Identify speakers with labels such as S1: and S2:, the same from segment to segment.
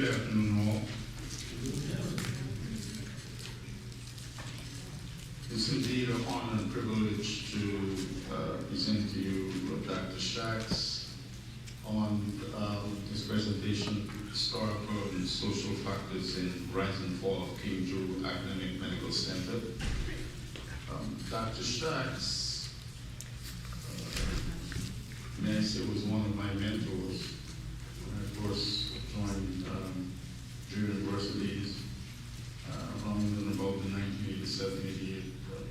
S1: Good afternoon, all. It's indeed an honor and privilege to present to you Dr. Shacks on this presentation, Historical and Social Factors in Rise and Fall of King Drew Academic Medical Center. Dr. Shacks, Nancy was one of my mentors when I first joined Drew Universities around and about the 1987-88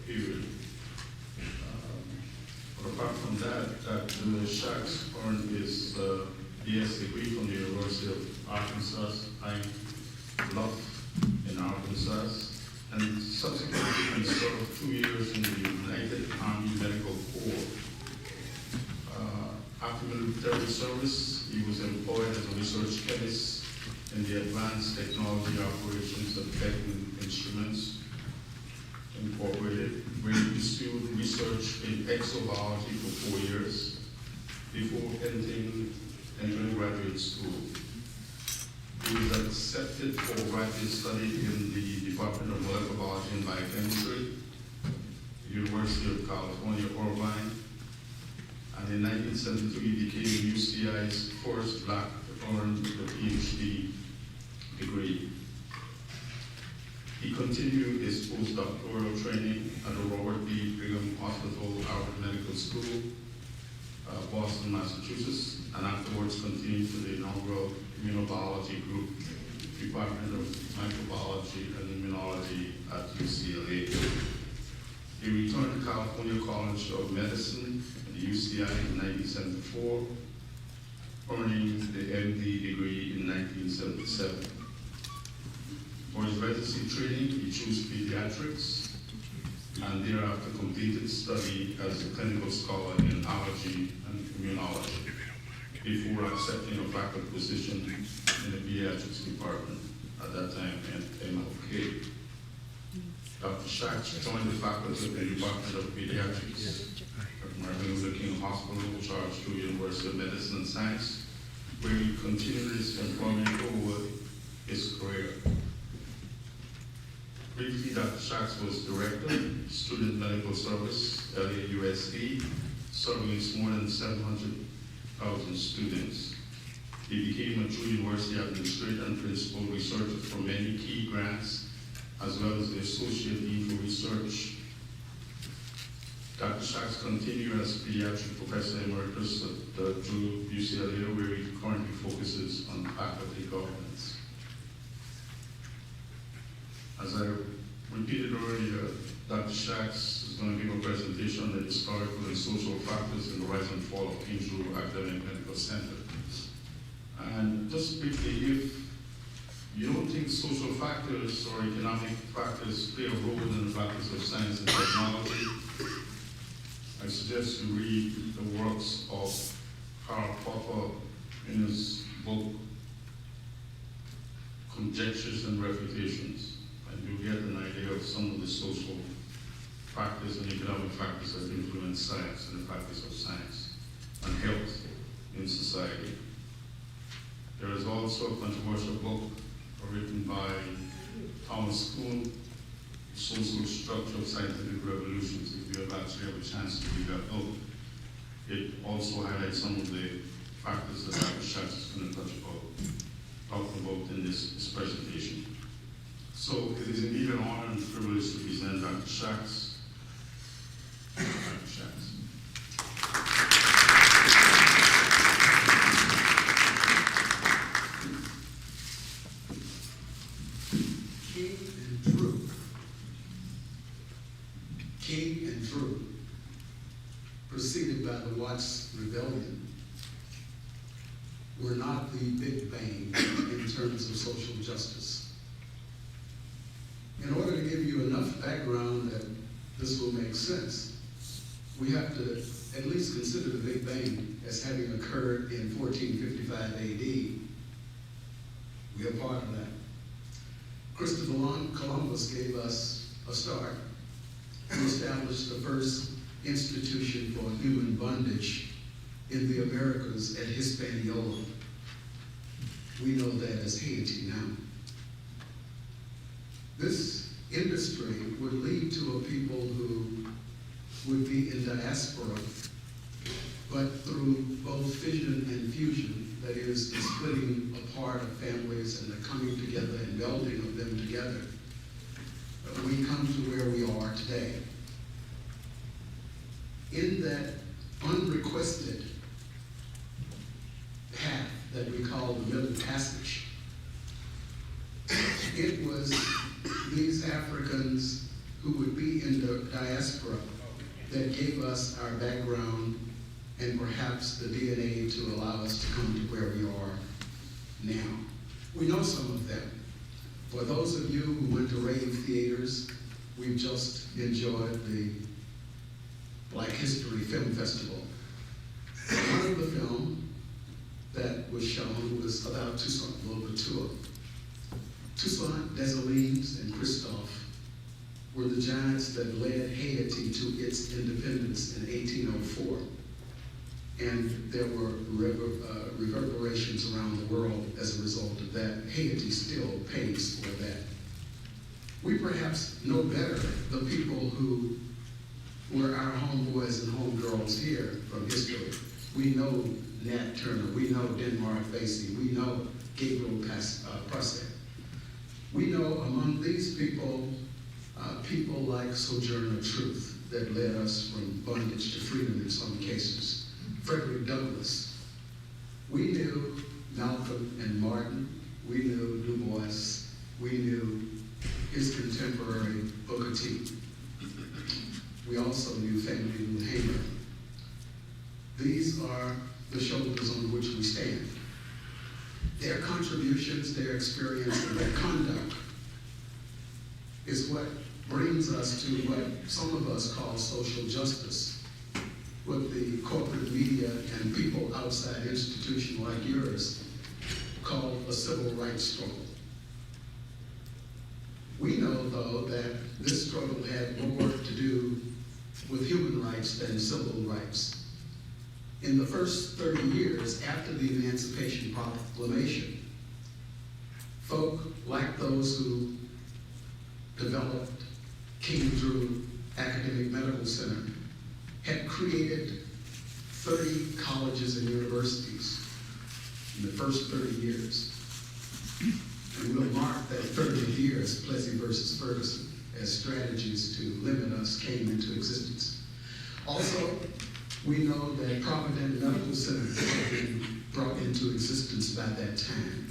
S1: period. But apart from that, Dr. Shacks earned his BS degree from the University of Arkansas, Pine Bluff in Arkansas, and subsequently he served 2 years in the United Army Medical Corps. After military service, he was employed as a research chemist in the Advanced Technology Operations of Beckman Instruments Incorporated, where he pursued research in exobiology for 4 years before entering graduate school. He was accepted for graduate study in the Department of Molecular Biology and Biochemistry, University of California, Irvine, and in 1973 he became UCI's first black to earn the Ph.D. degree. He continued his postdoctoral training at the Robert B. Brigham Hospital, Harvard Medical School, Boston, Massachusetts, and afterwards continued to the inaugural Immunobiology Group, Department of Microbiology and Immunology at UCLA. He returned to California College of Medicine at the UCI in 1974, earning the MD degree in 1977. For his residency training, he chose pediatrics and thereafter completed study as a clinical scholar in allergy and immunology before accepting a faculty position in the pediatrics department, at that time at MLK. Dr. Shacks joined the faculty of the Department of Pediatrics at Martin Luther King Hospital, Charles Drew University of Medicine and Science, where he continued his employment over his career. Briefly, Dr. Shacks was Director, Student Medical Service, LAUSD, serving more than 700,000 students. He became a Drew University Administrator and Principal Researcher for many key grants, as well as the Associate Dean for Research. Dr. Shacks continued as Pediatric Professor Emeritus at Drew UCLA, where he currently focuses on faculty governance. As I repeated earlier, Dr. Shacks is going to give a presentation on the historical and social factors in the rise and fall of King Drew Academic Medical Center. And just briefly, if you don't think social factors or economic factors play a role in the practice of science and technology, I suggest you read the works of Karl Popper in his book, Conjectures and Refutations, and you'll get an idea of some of the social factors and economic factors that influence science and the practice of science and health in society. There is also a controversial book written by Thomas Kuhn, Social Structure of Scientific Revolutions. If you actually have a chance to read that book, it also highlights some of the factors that Dr. Shacks is going to talk about in this presentation. So it is indeed an honor and privilege to present Dr. Shacks. Dr. Shacks.
S2: King and Drew, preceded by the Watts Rebellion, were not the Big Bang in terms of social justice. In order to give you enough background that this will make sense, we have to at least consider the Big Bang as having occurred in 1455 AD. We are part of that. Christopher Columbus gave us a start. He established the first institution for human bondage in the Americas at Hispaniola. We know that as Haiti now. This industry would lead to a people who would be in diaspora, but through both fission and fusion, that is, the splitting apart of families and the coming together and melding of them together, we come to where we are today. In that unrequested path that we call the Middle Passage, it was these Africans who would be in the diaspora that gave us our background and perhaps the DNA to allow us to come to where we are now. We know some of them. For those of you who went to rave theaters, we've just enjoyed the Black History Film Festival. One of the film that was shown was about Toussaint Louverture. Toussaint, Dessalines, and Christophe were the giants that led Haiti to its independence in 1804. And there were reverberations around the world as a result of that. Haiti still pays for that. We perhaps know better the people who were our homeboys and homegirls here from history. We know Nat Turner, we know Denmark Vesey, we know Gabriel Prosek. We know among these people, people like Sojourner Truth that led us from bondage to freedom in some cases. Frederick Douglass. We knew Malcolm and Martin. We knew Du Bois. We knew his contemporary Booker T. We also knew Fannie Lou Hamer. These are the shoulders on which we stand. Their contributions, their experience, and their conduct is what brings us to what some of us call social justice, what the corporate media and people outside institutions like yours call a civil rights struggle. We know, though, that this struggle had more to do with human rights than civil rights. In the first 30 years after the Emancipation Proclamation, folk like those who developed King Drew Academic Medical Center had created 30 colleges and universities in the first 30 years. And we'll mark that 30th year as Plessy versus Ferguson, as strategies to limit us came into existence. Also, we know that Providence Medical Center had been brought into existence by that time.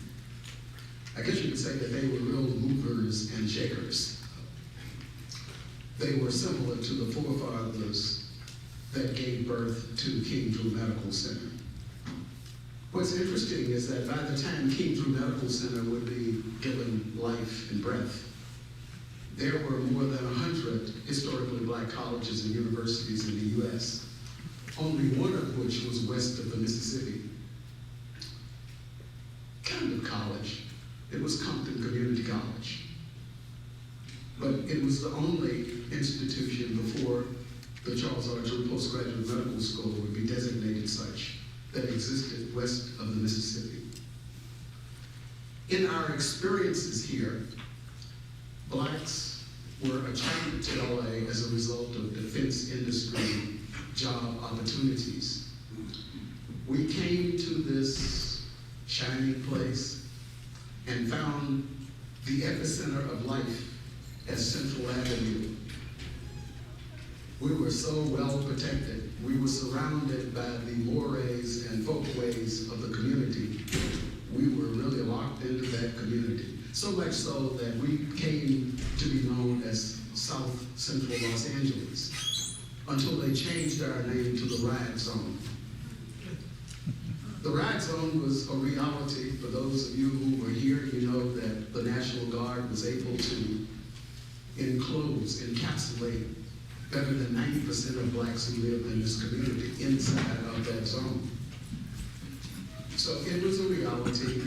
S2: I guess you could say that they were real movers and shakers. They were similar to the forefathers that gave birth to King Drew Medical Center. What's interesting is that by the time King Drew Medical Center would be given life and breath, there were more than 100 historically Black colleges and universities in the U.S., only one of which was west of the Mississippi. Kind of college. It was Compton Community College. But it was the only institution before the Charles R. Drew Postgraduate Medical School would be designated such that existed west of the Mississippi. In our experiences here, Blacks were attracted to LA as a result of defense industry job opportunities. We came to this shining place and found the epicenter of life as Central Avenue. We were so well protected. We were surrounded by the mores and folkways of the community. We were really locked into that community. So much so that we came to be known as South Central Los Angeles until they changed our name to the Riot Zone. The Riot Zone was a reality. For those of you who were here, you know that the National Guard was able to encapsulate better than 90% of Blacks who lived in this community inside of that zone. So it was a reality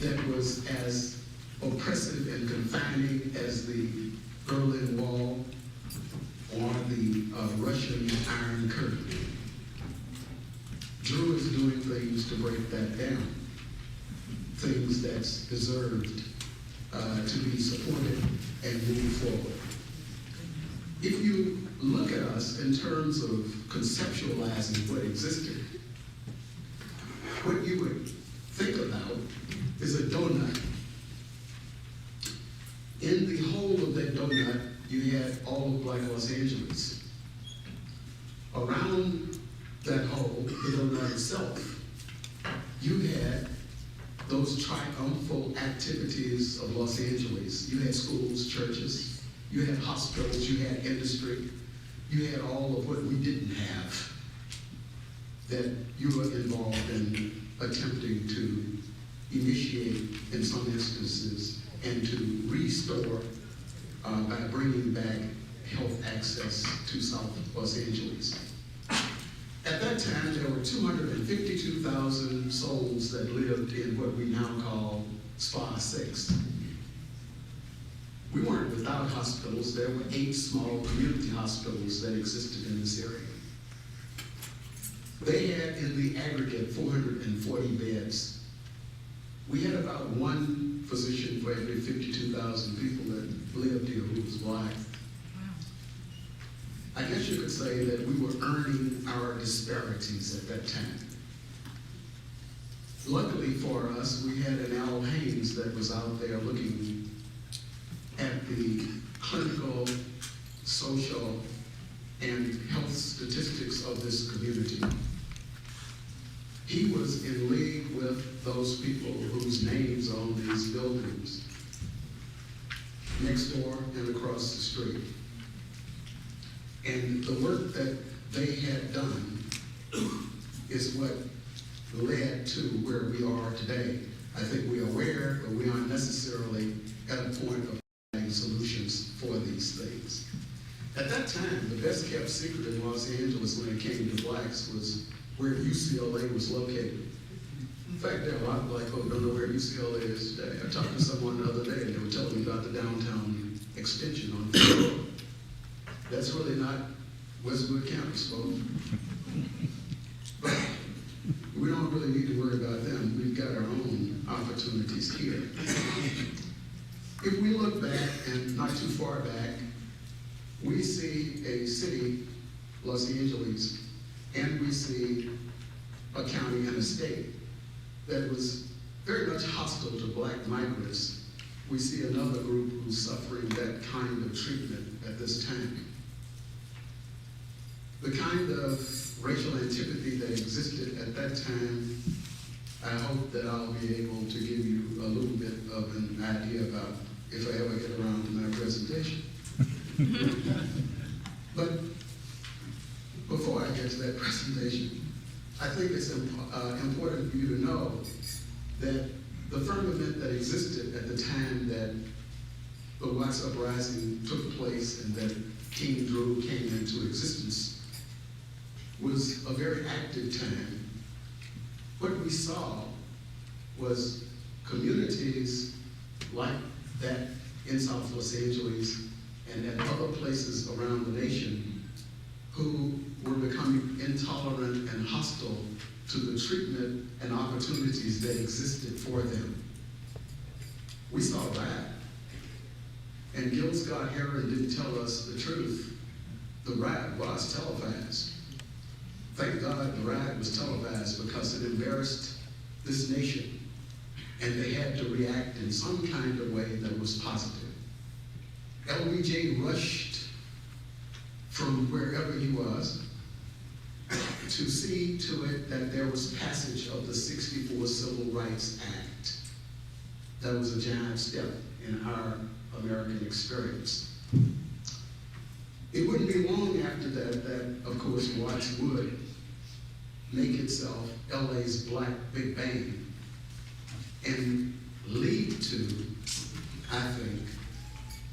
S2: that was as oppressive and confining as the Berlin Wall or the Russian Iron Curtain. Drew is doing things to break that down. things that's deserved to be supported and moved forward. If you look at us in terms of conceptualizing what existed, what you would think about is a donut. In the hole of that donut, you had all of Black Los Angeles. Around that hole, the donut itself, you had those triumphal activities of Los Angeles. You had schools, churches, you had hospitals, you had industry, you had all of what we didn't have that you were involved in attempting to initiate in some instances and to restore by bringing back health access to South Los Angeles. At that time, there were 252,000 souls that lived in what we now call SPA 6. We weren't without hospitals. There were 8 small community hospitals that existed in this area. They had, in the aggregate, 440 beds. We had about 1 physician for every 52,000 people that lived here who was Black. I guess you could say that we were earning our disparities at that time. Luckily for us, we had an Al Haynes that was out there looking at the clinical, social, and health statistics of this community. He was in league with those people whose names are on these buildings next door and across the street. And the work that they had done is what led to where we are today. I think we are aware, but we aren't necessarily at a point of finding solutions for these things. At that time, the best kept secret in Los Angeles when it came to Blacks was where UCLA was located. In fact, there are a lot of Black folk who don't know where UCLA is today. I talked to someone the other day, and they were telling me about the downtown extension on Fifth Road. That's really not Westwood campus, folks. But we don't really need to worry about them. We've got our own opportunities here. If we look back, and not too far back, we see a city, Los Angeles, and we see a county and a state that was very much hostile to Black migrants. We see another group who's suffering that kind of treatment at this time. The kind of racial antipathy that existed at that time, I hope that I'll be able to give you a little bit of an idea about if I ever get around to my presentation. But before I get to that presentation, I think it's important for you to know that the firmament that existed at the time that the Watts Uprising took place and that King Drew came into existence was a very active time. What we saw was communities like that in South Los Angeles and at other places around the nation who were becoming intolerant and hostile to the treatment and opportunities that existed for them. We saw that. And Gil Scott Heron didn't tell us the truth. The riot was televised. Thank God the riot was televised because it embarrassed this nation. And they had to react in some kind of way that was positive. LBJ rushed from wherever he was to see to it that there was passage of the '64 Civil Rights Act. That was a giant step in our American experience. It wouldn't be long after that, of course, Watts would make itself LA's Black Big Bang and lead to, I think,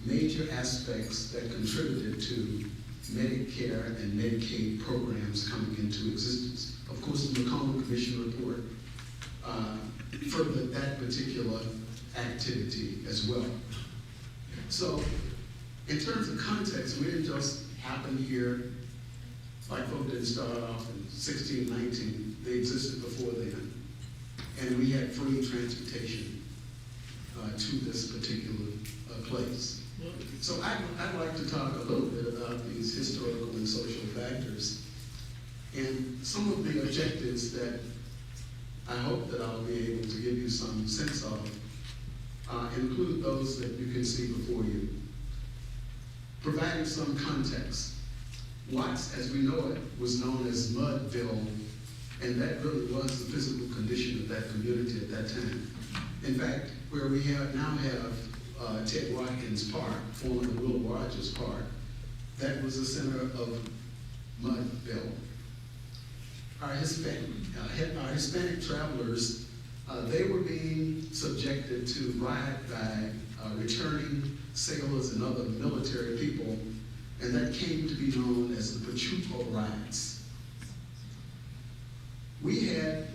S2: major aspects that contributed to Medicare and Medicaid programs coming into existence. Of course, the McCollum Commission report furthered that particular activity as well. So, in terms of context, we didn't just happen here. Black folk didn't start off in 1619. They existed before then. and we had free transportation to this particular place. So I'd like to talk a little bit about these historical and social factors and some of the objectives that I hope that I'll be able to give you some sense of, include those that you can see before you. Providing some context. Watts, as we know it, was known as Mudville, and that really was the physical condition of that community at that time. In fact, where we now have Ted Watkins Park, formerly Will Rogers Park, that was the center of Mudville. Our Hispanic travelers, they were being subjected to ride by returning sailors and other military people, and that came to be known as the Pachuco Rides. We had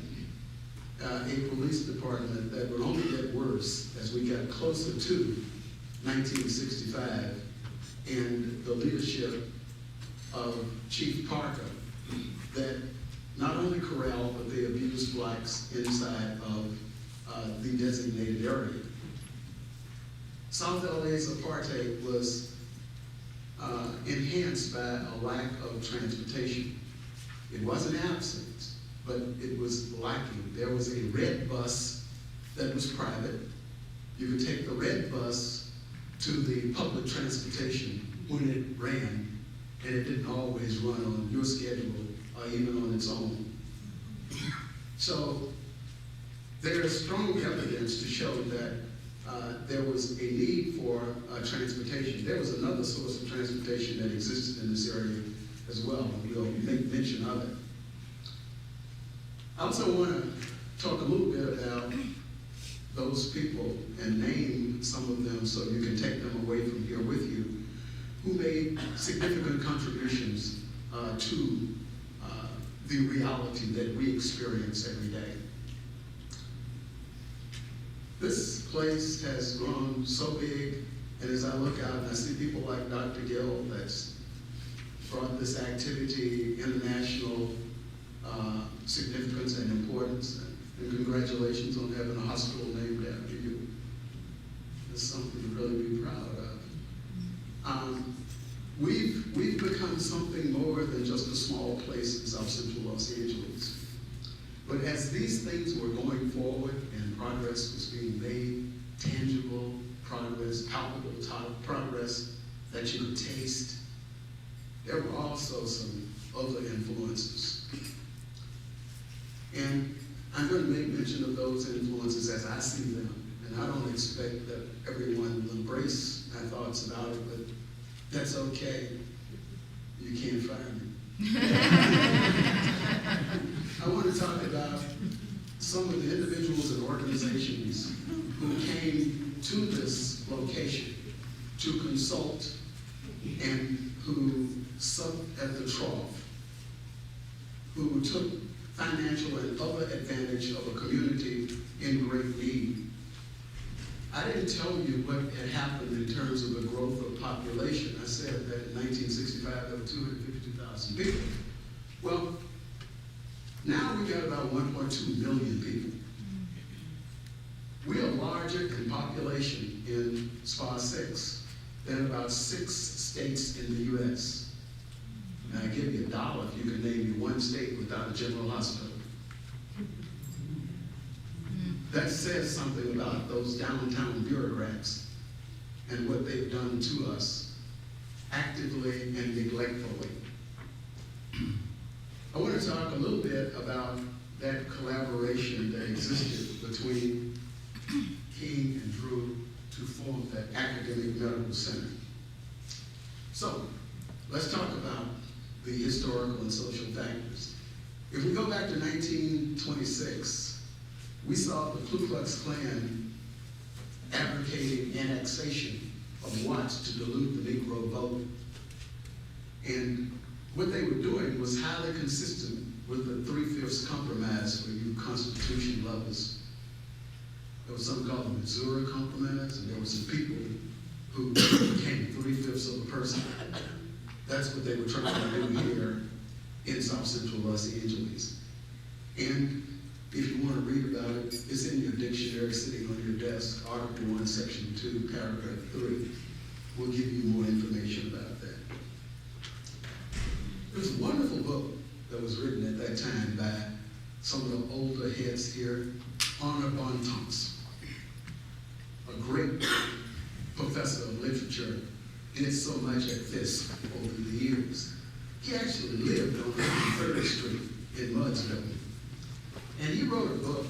S2: a police department that would only get worse as we got closer to 1965 and the leadership of Chief Parker that not only corralled, but they abused blacks inside of the designated area. South LA's apartheid was enhanced by a lack of transportation. It wasn't absent, but it was lacking. There was a red bus that was private. You could take the red bus to the public transportation when it ran, and it didn't always run on your schedule or even on its own. So there is strong evidence to show that there was a need for transportation. There was another source of transportation that existed in this area as well, and we'll make mention of it. I also want to talk a little bit about those people and name some of them so you can take them away from here with you, who made significant contributions to the reality that we experience every day. This place has grown so big, and as I look out and I see people like Dr. Gill that's brought this activity international significance and importance, and congratulations on having a hospital named after you. It's something to really be proud of. We've become something more than just a small place in South Central Los Angeles. But as these things were going forward and progress was being made, tangible progress, palpable progress that you could taste, there were also some other influences. And I'm going to make mention of those influences as I see them. And I don't expect that everyone will embrace my thoughts about it, but that's okay. You can't fire me. I want to talk about some of the individuals and organizations who came to this location to consult and who supped at the trough, who took financial and other advantage of a community in great need. I didn't tell you what had happened in terms of the growth of population. I said that in 1965 there were 252,000 people. Well, now we've got about 1.2 million people. We are larger in population in SPA 6 than about 6 states in the U.S. And I give you $1 if you can name me one state without a general hospital. That says something about those downtown bureaucrats and what they've done to us, actively and neglectfully. I want to talk a little bit about that collaboration that existed between King and Drew to form that academic medical center. So, let's talk about the historical and social factors. If we go back to 1926, we saw the Ku Klux Klan advocating annexation of Watts to dilute the Negro vote. And what they were doing was highly consistent with the 3/5 compromise for you Constitution lovers. There was something called the Missouri Compromise, and there were some people who became 3/5 of a person. That's what they were trying to do here in South Central Los Angeles. And If you want to read about it, it's in your dictionary sitting on your desk, Article 1, Section 2, Paragraph 3. We'll give you more information about that. There's a wonderful book that was written at that time by some of the older heads here, Honor Bontemps, a great professor of literature, did so much at Fisk over the years. He actually lived on 3rd Street in Muddsville. And he wrote a book,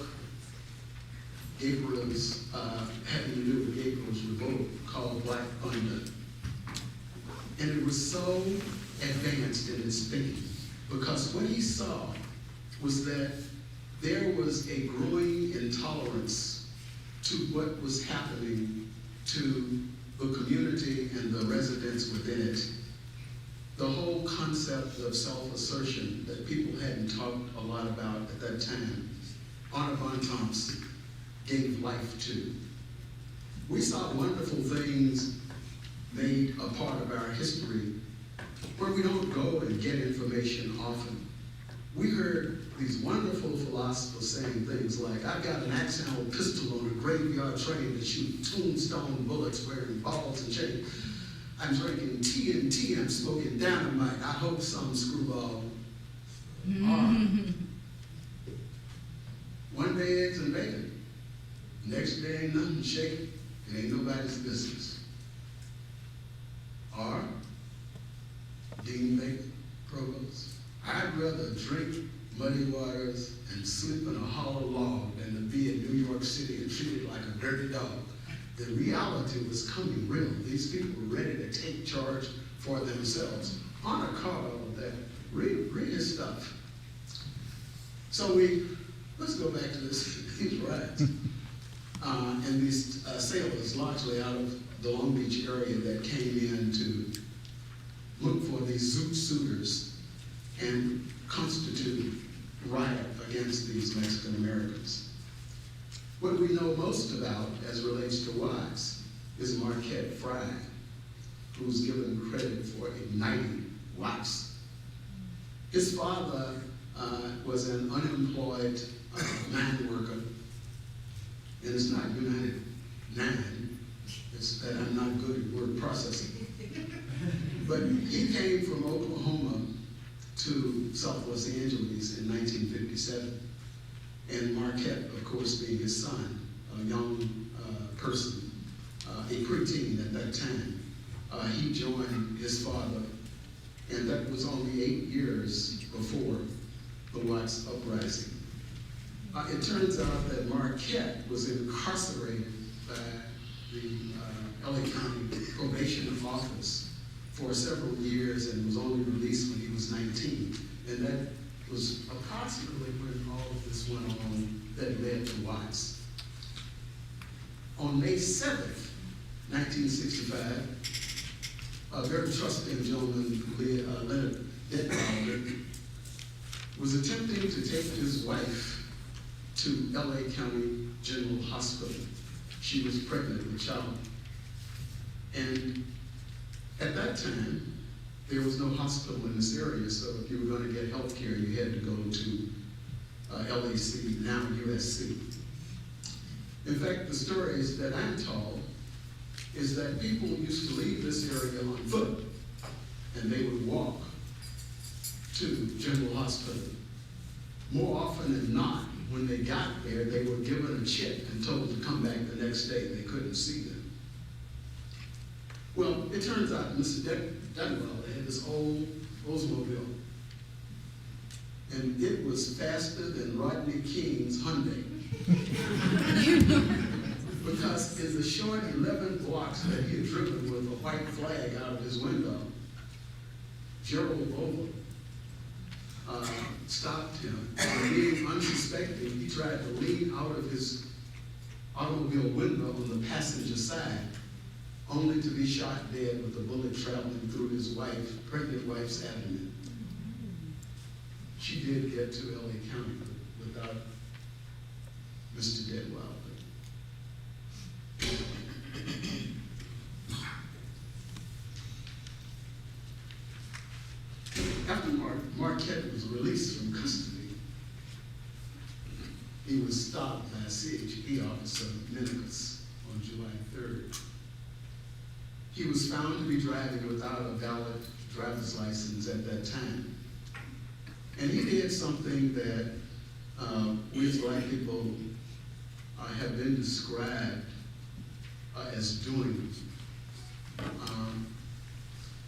S2: Gabriel's, having to do with Gabriel's revolt, called Black Thunder. And it was so advanced in its thinking, because what he saw was that there was a growing intolerance to what was happening to the community and the residents within it. The whole concept of self-assertion that people hadn't talked a lot about at that time, Honor Bontemps gave life to. We saw wonderful things made a part of our history where we don't go and get information often. We heard these wonderful philosophers saying things like, I've got an accidental pistol on a graveyard train that shoots tombstone bullets wearing balls and chains. I'm drinking TNT, I'm smoking dynamite. I hope some screwball are. One day eggs and bacon. Next day ain't nothing shaking. It ain't nobody's business. Or Dean Bacon, Provost. I'd rather drink muddy waters and sleep in a hollow log than to be in New York City and treated like a dirty dog. The reality was coming real. These people were ready to take charge for themselves. Honor caught all of that. Read his stuff. So let's go back to these riots. And these sailors, largely out of the Long Beach area, that came in to look for these zoot suitors and constitute riot against these Mexican Americans. What we know most about as relates to Watts is Marquette Fry, who's given credit for igniting Watts. His father was an unemployed mine worker, and it's not United 9, it's that I'm not good at word processing. But he came from Oklahoma to South Los Angeles in 1957. And Marquette, of course, being his son, a young person, a preteen at that time, he joined his father, and that was only 8 years before the Watts uprising. It turns out that Marquette was incarcerated by the LA County Probation Office for several years and was only released when he was 19. And that was approximately when all of this went on that led to Watts. On May 7th, 1965, a very trusting gentleman, Leonard Detweiler, was attempting to take his wife to LA County General Hospital. She was pregnant with a child. And at that time, there was no hospital in this area, so if you were going to get health care, you had to go to LAC, now USC. In fact, the stories that I'm told is that people used to leave this area on foot, and they would walk to General Hospital. More often than not, when they got there, they were given a chit and told to come back the next day. They couldn't see them. Well, it turns out Mr. Detweiler had this old Oldsmobile, and it was faster than Rodney King's Hyundai. Because in the short 11 blocks that he had driven with a white flag out of his window, Gerald Bova stopped him. And being unsuspecting, he tried to lean out of his automobile window on the passenger side, only to be shot dead with a bullet traveling through his pregnant wife's abdomen. She did get to LA County without Mr. Detweiler. After Marquette was released from custody, he was stopped by a CHP officer, Minicus, on July 3rd. He was found to be driving without a valid driver's license at that time. And he did something that we as black people have been described as doing.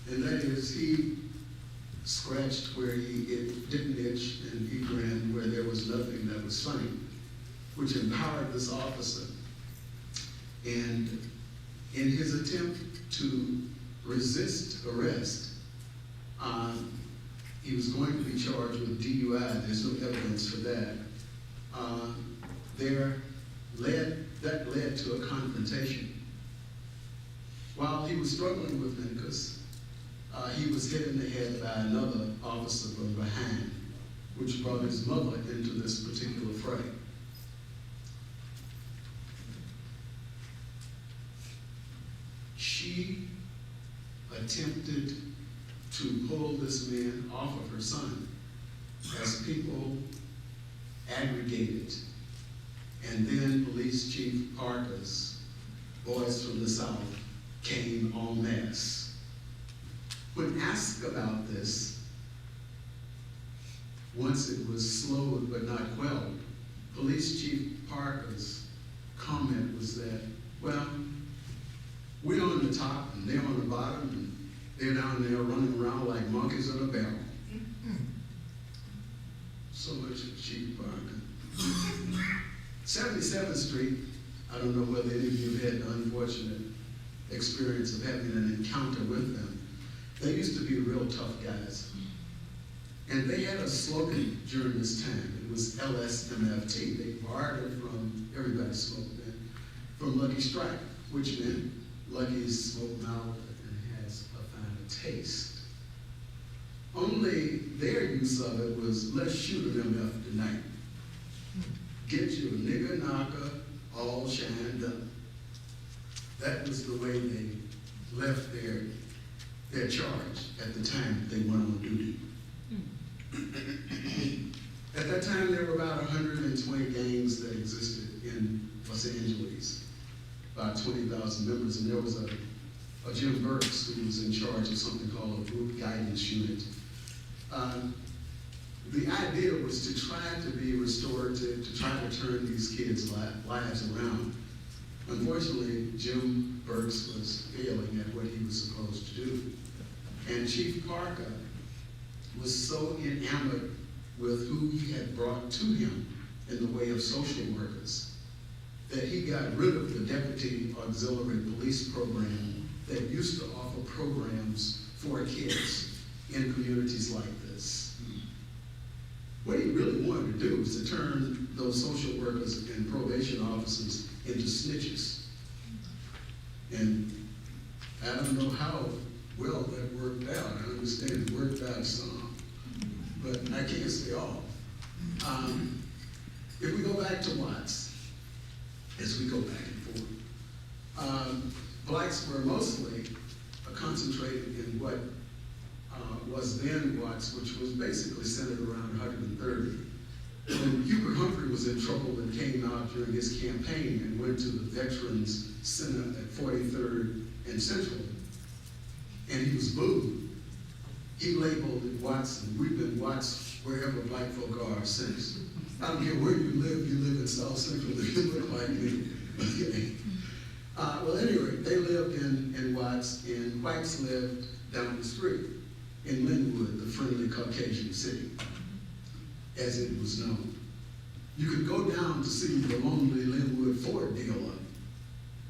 S2: And that is, he scratched where it didn't itch, and he grinned where there was nothing that was funny, which empowered this officer. And in his attempt to resist arrest, he was going to be charged with DUI. There's no evidence for that. That led to a confrontation. While he was struggling with Minicus, he was hit in the head by another officer from behind, which brought his mother into this particular fray. She attempted to pull this man off of her son as people aggregated. And then Police Chief Parker's boys from the South came en masse. When asked about this, once it was slowed but not quelled, Police Chief Parker's comment was that, well, we're on the top and they're on the bottom, and they're down there running around like monkeys in a barrel. So much for Chief Parker. 77th Street, I don't know whether any of you have had the unfortunate experience of having an encounter with them. They used to be real tough guys. And they had a slogan during this time. It was LSMFT. They borrowed it from, everybody smoked then, from Lucky Strike, which meant Lucky's smoked milder and has a finer taste. Only their use of it was, let's shoot an MF tonight. Get you a nigger knocker, all shined up. That was the way they left their charge at the time they went on duty. At that time, there were about 120 gangs that existed in Los Angeles, about 20,000 members, and there was a Jim Burks who was in charge of something called a group guidance unit. The idea was to try to be restorative, to try to turn these kids' lives around. Unfortunately, Jim Burks was failing at what he was supposed to do. And Chief Parker was so enamored with who he had brought to him in the way of social workers that he got rid of the Deputy Auxiliary Police Program that used to offer programs for kids in communities like this. What he really wanted to do was to turn those social workers and probation officers into snitches. And I don't know how well that worked out. I understand it worked out some, but I can't say all. If we go back to Watts, as we go back and forth, blacks were mostly concentrated in what was then Watts, which was basically centered around 130. When Hubert Humphrey was in trouble and came out during his campaign and went to the Veterans Center at 43rd and Central, and he was booed, he labeled it Watts, and we've been Watts wherever black folk are since. I don't care where you live in South Central if you look like me. Okay. Well, anyway, they lived in Watts, and whites lived down the street in Linwood, the friendly Caucasian city, as it was known. You could go down to see the lonely Linwood Ford dealer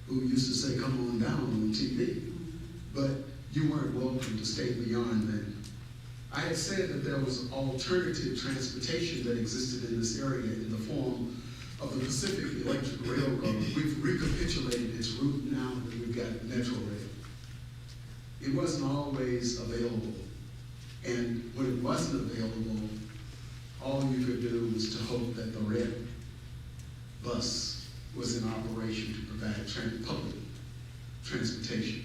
S2: who used to say, come on down on TV, but you weren't welcome to stay beyond then. I had said that there was alternative transportation that existed in this area in the form of the Pacific Electric Railroad. We've recapitulated its route now that we've got Metro Rail. It wasn't always available. And when it wasn't available, all you could do was to hope that the red bus was in operation to provide public transportation.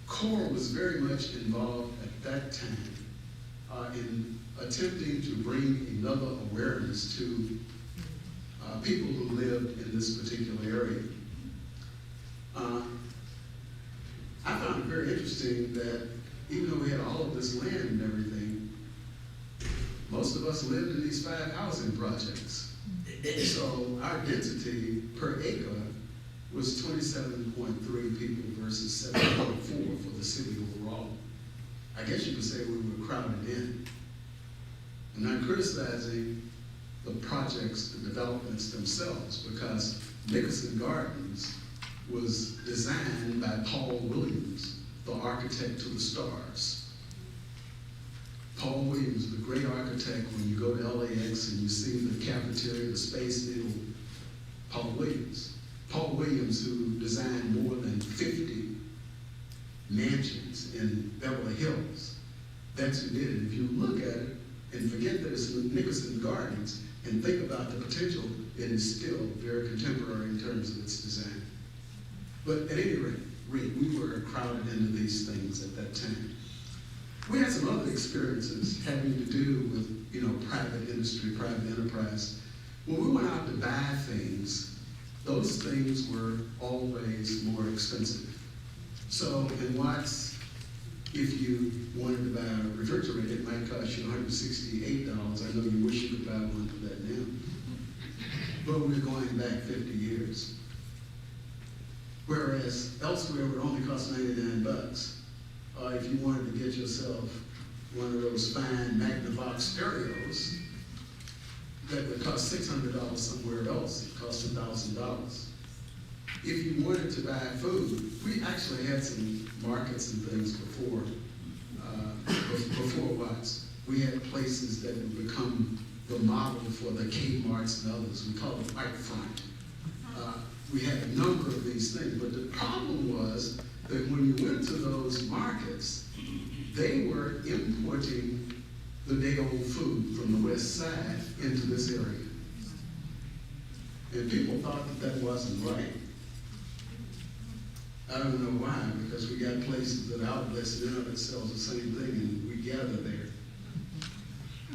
S2: CORE was very much involved at that time in attempting to bring another awareness to people who lived in this particular area. I found it very interesting that even though we had all of this land and everything, most of us lived in these 5 housing projects. So our density per acre was 27.3 people versus 7.4 for the city overall. I guess you could say we were crowded in. I'm not criticizing the projects, the developments themselves, because Nickerson Gardens was designed by Paul Williams, the architect to the stars. Paul Williams, the great architect, when you go to LAX and you see the cafeteria, the Space Needle, Paul Williams. Paul Williams, who designed more than 50 mansions in Beverly Hills. That's who did it. If you look at it and forget that it's Nickerson Gardens and think about the potential, it is still very contemporary in terms of its design. But at any rate, we were crowded into these things at that time. We had some other experiences having to do with, private industry, private enterprise. When we went out to buy things, those things were always more expensive. So in Watts, if you wanted to buy a refrigerator, it might cost you $168. I know you wish you could buy one for that now. But we're going back 50 years. Whereas elsewhere it would only cost 99 bucks. If you wanted to get yourself one of those fine Magnavox stereos, that would cost $600 somewhere else. It cost $1,000. If you wanted to buy food, we actually had some markets and things before Watts. We had places that would become the model for the Kmarts and others. We called them Art Front. We had a number of these things, but the problem was that when you went to those markets, they were importing the day-old food from the west side into this area. And people thought that wasn't right. I don't know why, because we got places that outlets now that sells the same thing, and we gather there.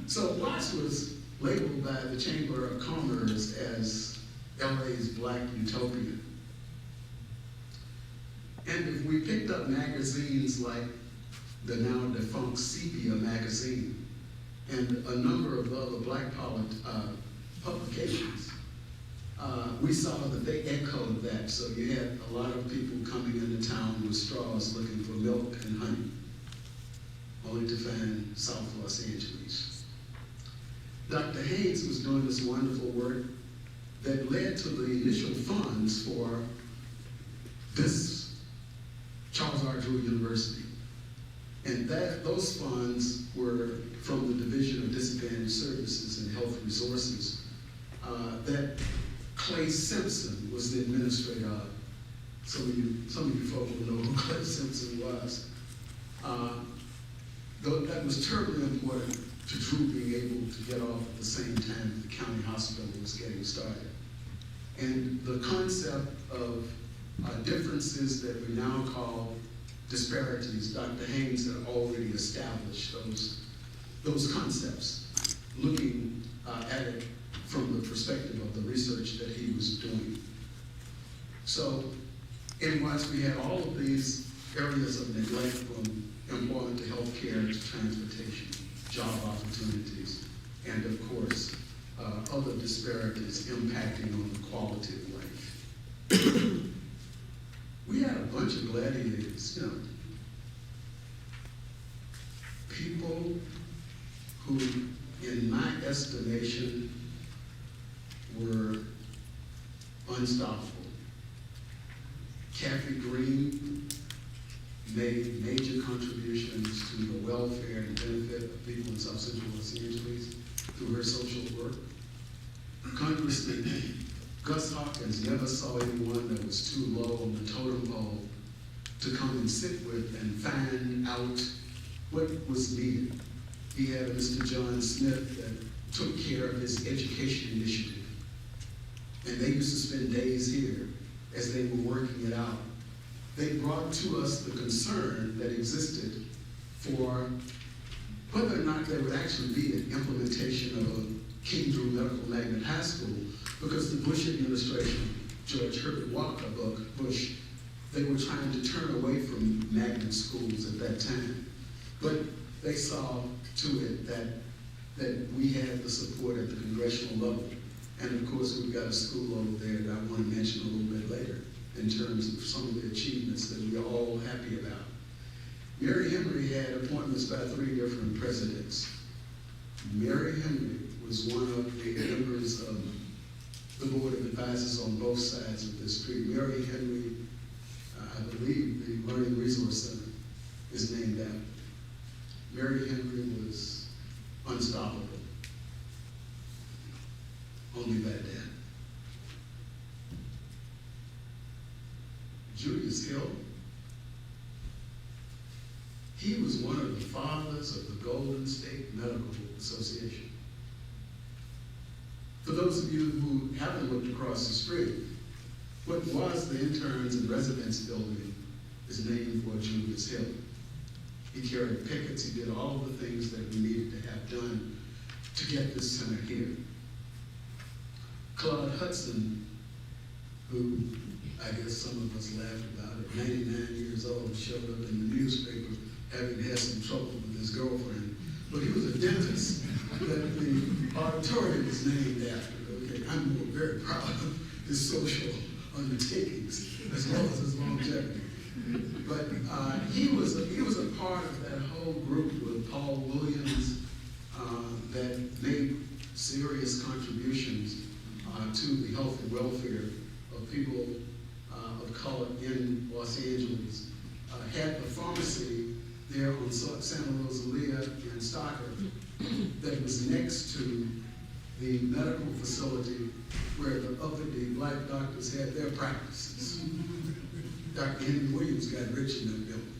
S2: So Watts was labeled by the Chamber of Commerce as LA's Black Utopia. And if we picked up magazines like the now defunct Sepia magazine and a number of other black publications, we saw that they echoed that. So you had a lot of people coming into town with straws looking for milk and honey, only to find South Los Angeles. Dr. Haynes was doing this wonderful work that led to the initial funds for this Charles R. Drew University. And those funds were from the Division of Disadvantaged Services and Health Resources that Clay Simpson was the administrator of. Some of you folk will know who Clay Simpson was. That was terribly important to Drew being able to get off at the same time the county hospital was getting started. And the concept of differences that we now call disparities, Dr. Haynes had already established those concepts, looking at it from the perspective of the research that he was doing. So in Watts, we had all of these areas of neglect, from employment to healthcare to transportation, job opportunities, and of course, other disparities impacting on the quality of life. We had a bunch of gladiators, people who, in my estimation, were unstoppable. Kathy Green made major contributions to the welfare and benefit of people in South Central Los Angeles through her social work. Conversely, Gus Hawkins never saw anyone that was too low on the totem pole to come and sit with and find out what was needed. He had a Mr. John Smith that took care of his education initiative. And they used to spend days here as they were working it out. They brought to us the concern that existed for whether or not there would actually be an implementation of a King Drew Medical Magnet High School because the Bush administration, George Herbert Walker Bush, they were trying to turn away from magnet schools at that time. But they saw to it that we had the support at the congressional level. And of course, we've got a school over there that I want to mention a little bit later in terms of some of the achievements that we're all happy about. Mary Henry had appointments by 3 different presidents. Mary Henry was one of the members of the Board of Advisors on both sides of this street. Mary Henry, I believe the Learning Resource Center is named after. Mary Henry was unstoppable. Only that dad. Julius Hill, he was one of the fathers of the Golden State Medical Association. For those of you who haven't looked across the street, what was the interns and residence building is named for Julius Hill. He carried pickets, he did all the things that we needed to have done to get this center here. Claude Hudson, who I guess some of us laughed about it, 99 years old, showed up in the newspaper having had some trouble with his girlfriend. But he was a dentist that the auditorium is named after. Okay, I'm very proud of his social undertakings as well as his longevity. But he was a part of that whole group with Paul Williams that made serious contributions to the health and welfare of people of color in Los Angeles. Had a pharmacy there on Santa Rosalia and Stockard that was next to the medical facility where the uppity black doctors had their practices. Dr. Henry Williams got rich in that building.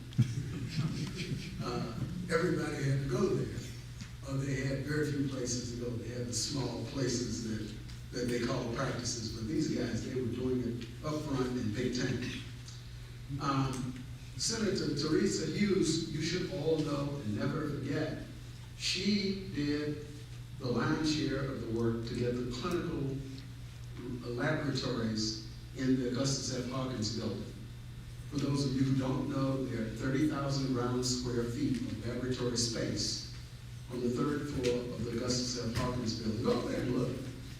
S2: Everybody had to go there. They had very few places to go. They had the small places that they called practices, but these guys, they were doing it up front and big time. Senator Teresa Hughes, you should all know and never forget, she did the lion's share of the work to get the clinical laboratories in the Augustus F. Hawkins building. For those of you who don't know, there are 30,000 round square feet of laboratory space on the 3rd floor of the Augustus F. Hawkins building. Go there and look.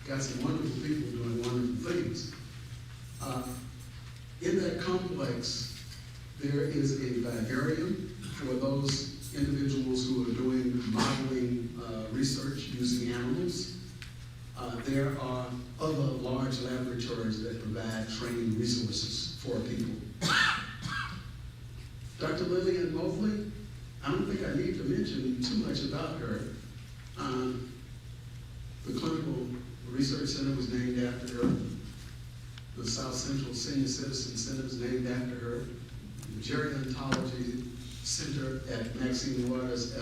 S2: Got some wonderful people doing wonderful things. In that complex, there is a vivarium for those individuals who are doing modeling research using animals. There are other large laboratories that provide training resources for people. Dr. Lillian Mobley, I don't think I need to mention too much about her. The Clinical Research Center was named after her. The South Central Senior Citizen Center was named after her. The Gerontology Center at Maxine Waters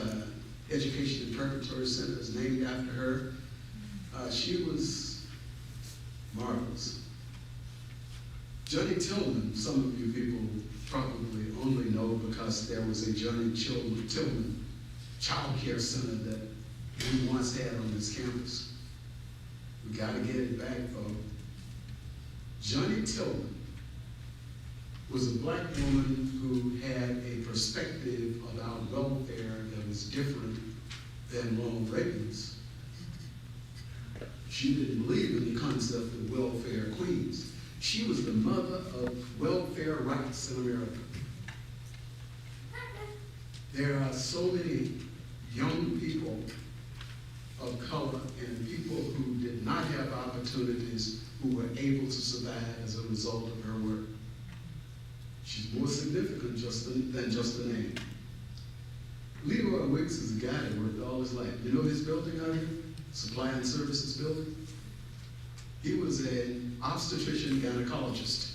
S2: Education and Preparatory Center is named after her. She was marvelous. Johnny Tillman, some of you people probably only know because there was a Johnny Tillman Child Care Center that we once had on this campus. We got to get it back, folks. Johnny Tillman was a black woman who had a perspective about welfare that was different than Ronald Reagan's. She didn't believe in the concept of welfare queens. She was the mother of welfare rights in America. There are so many young people of color and people who did not have opportunities who were able to survive as a result of her work. She's more significant than just a name. Leroy Wicks is a guy that worked all his life. You know his building out here? Supply and Services building? He was an obstetrician gynecologist.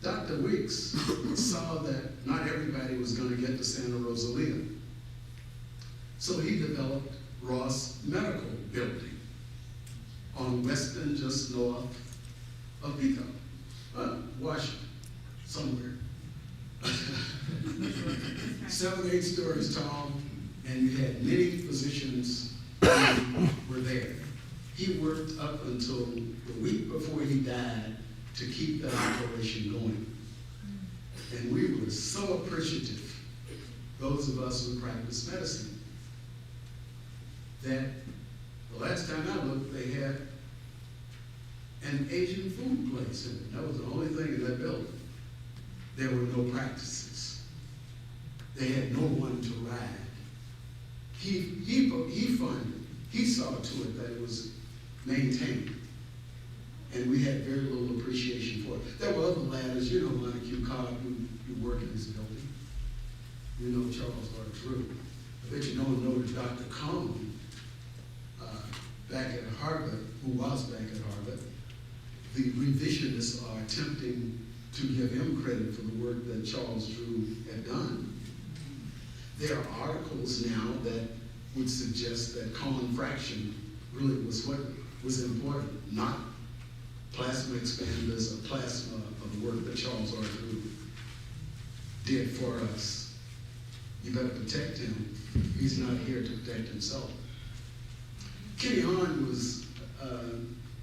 S2: Dr. Weeks saw that not everybody was going to get to Santa Rosalia. So he developed Ross Medical Building on Weston, just north of Pico, Washington, somewhere. 7 or 8 stories tall, and you had many physicians who were there. He worked up until the week before he died to keep that operation going. And we were so appreciative, those of us who practice medicine, that the last time I looked, they had an Asian food place in it. That was the only thing in that building. There were no practices. They had no one to ride. He funded, he saw to it that it was maintained. And we had very little appreciation for it. There were other ladders, you know, Montague Cobb, who worked in this building. You know Charles R. Drew. I bet you don't know that Dr. Conley, back at Harvard, who was back at Harvard, the revisionists are attempting to give him credit for the work that Charles Drew had done. There are articles now that would suggest that column fraction really was what was important, not plasma expanders or plasma of the work that Charles R. Drew did for us. You better protect him. He's not here to protect himself. Kenny Hahn was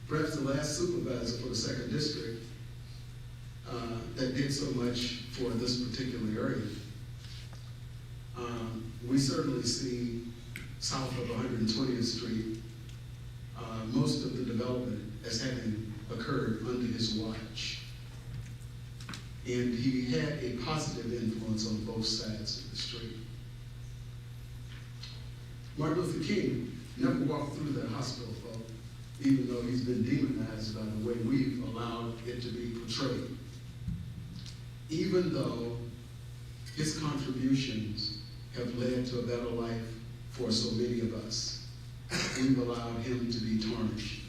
S2: perhaps the last supervisor for the 2nd District that did so much for this particular area. We certainly see south of 120th Street, most of the development as having occurred under his watch. And he had a positive influence on both sides of the street. Martin Luther King never walked through that hospital, folks, even though he's been demonized by the way we've allowed it to be portrayed. Even though his contributions have led to a better life for so many of us, we've allowed him to be tarnished.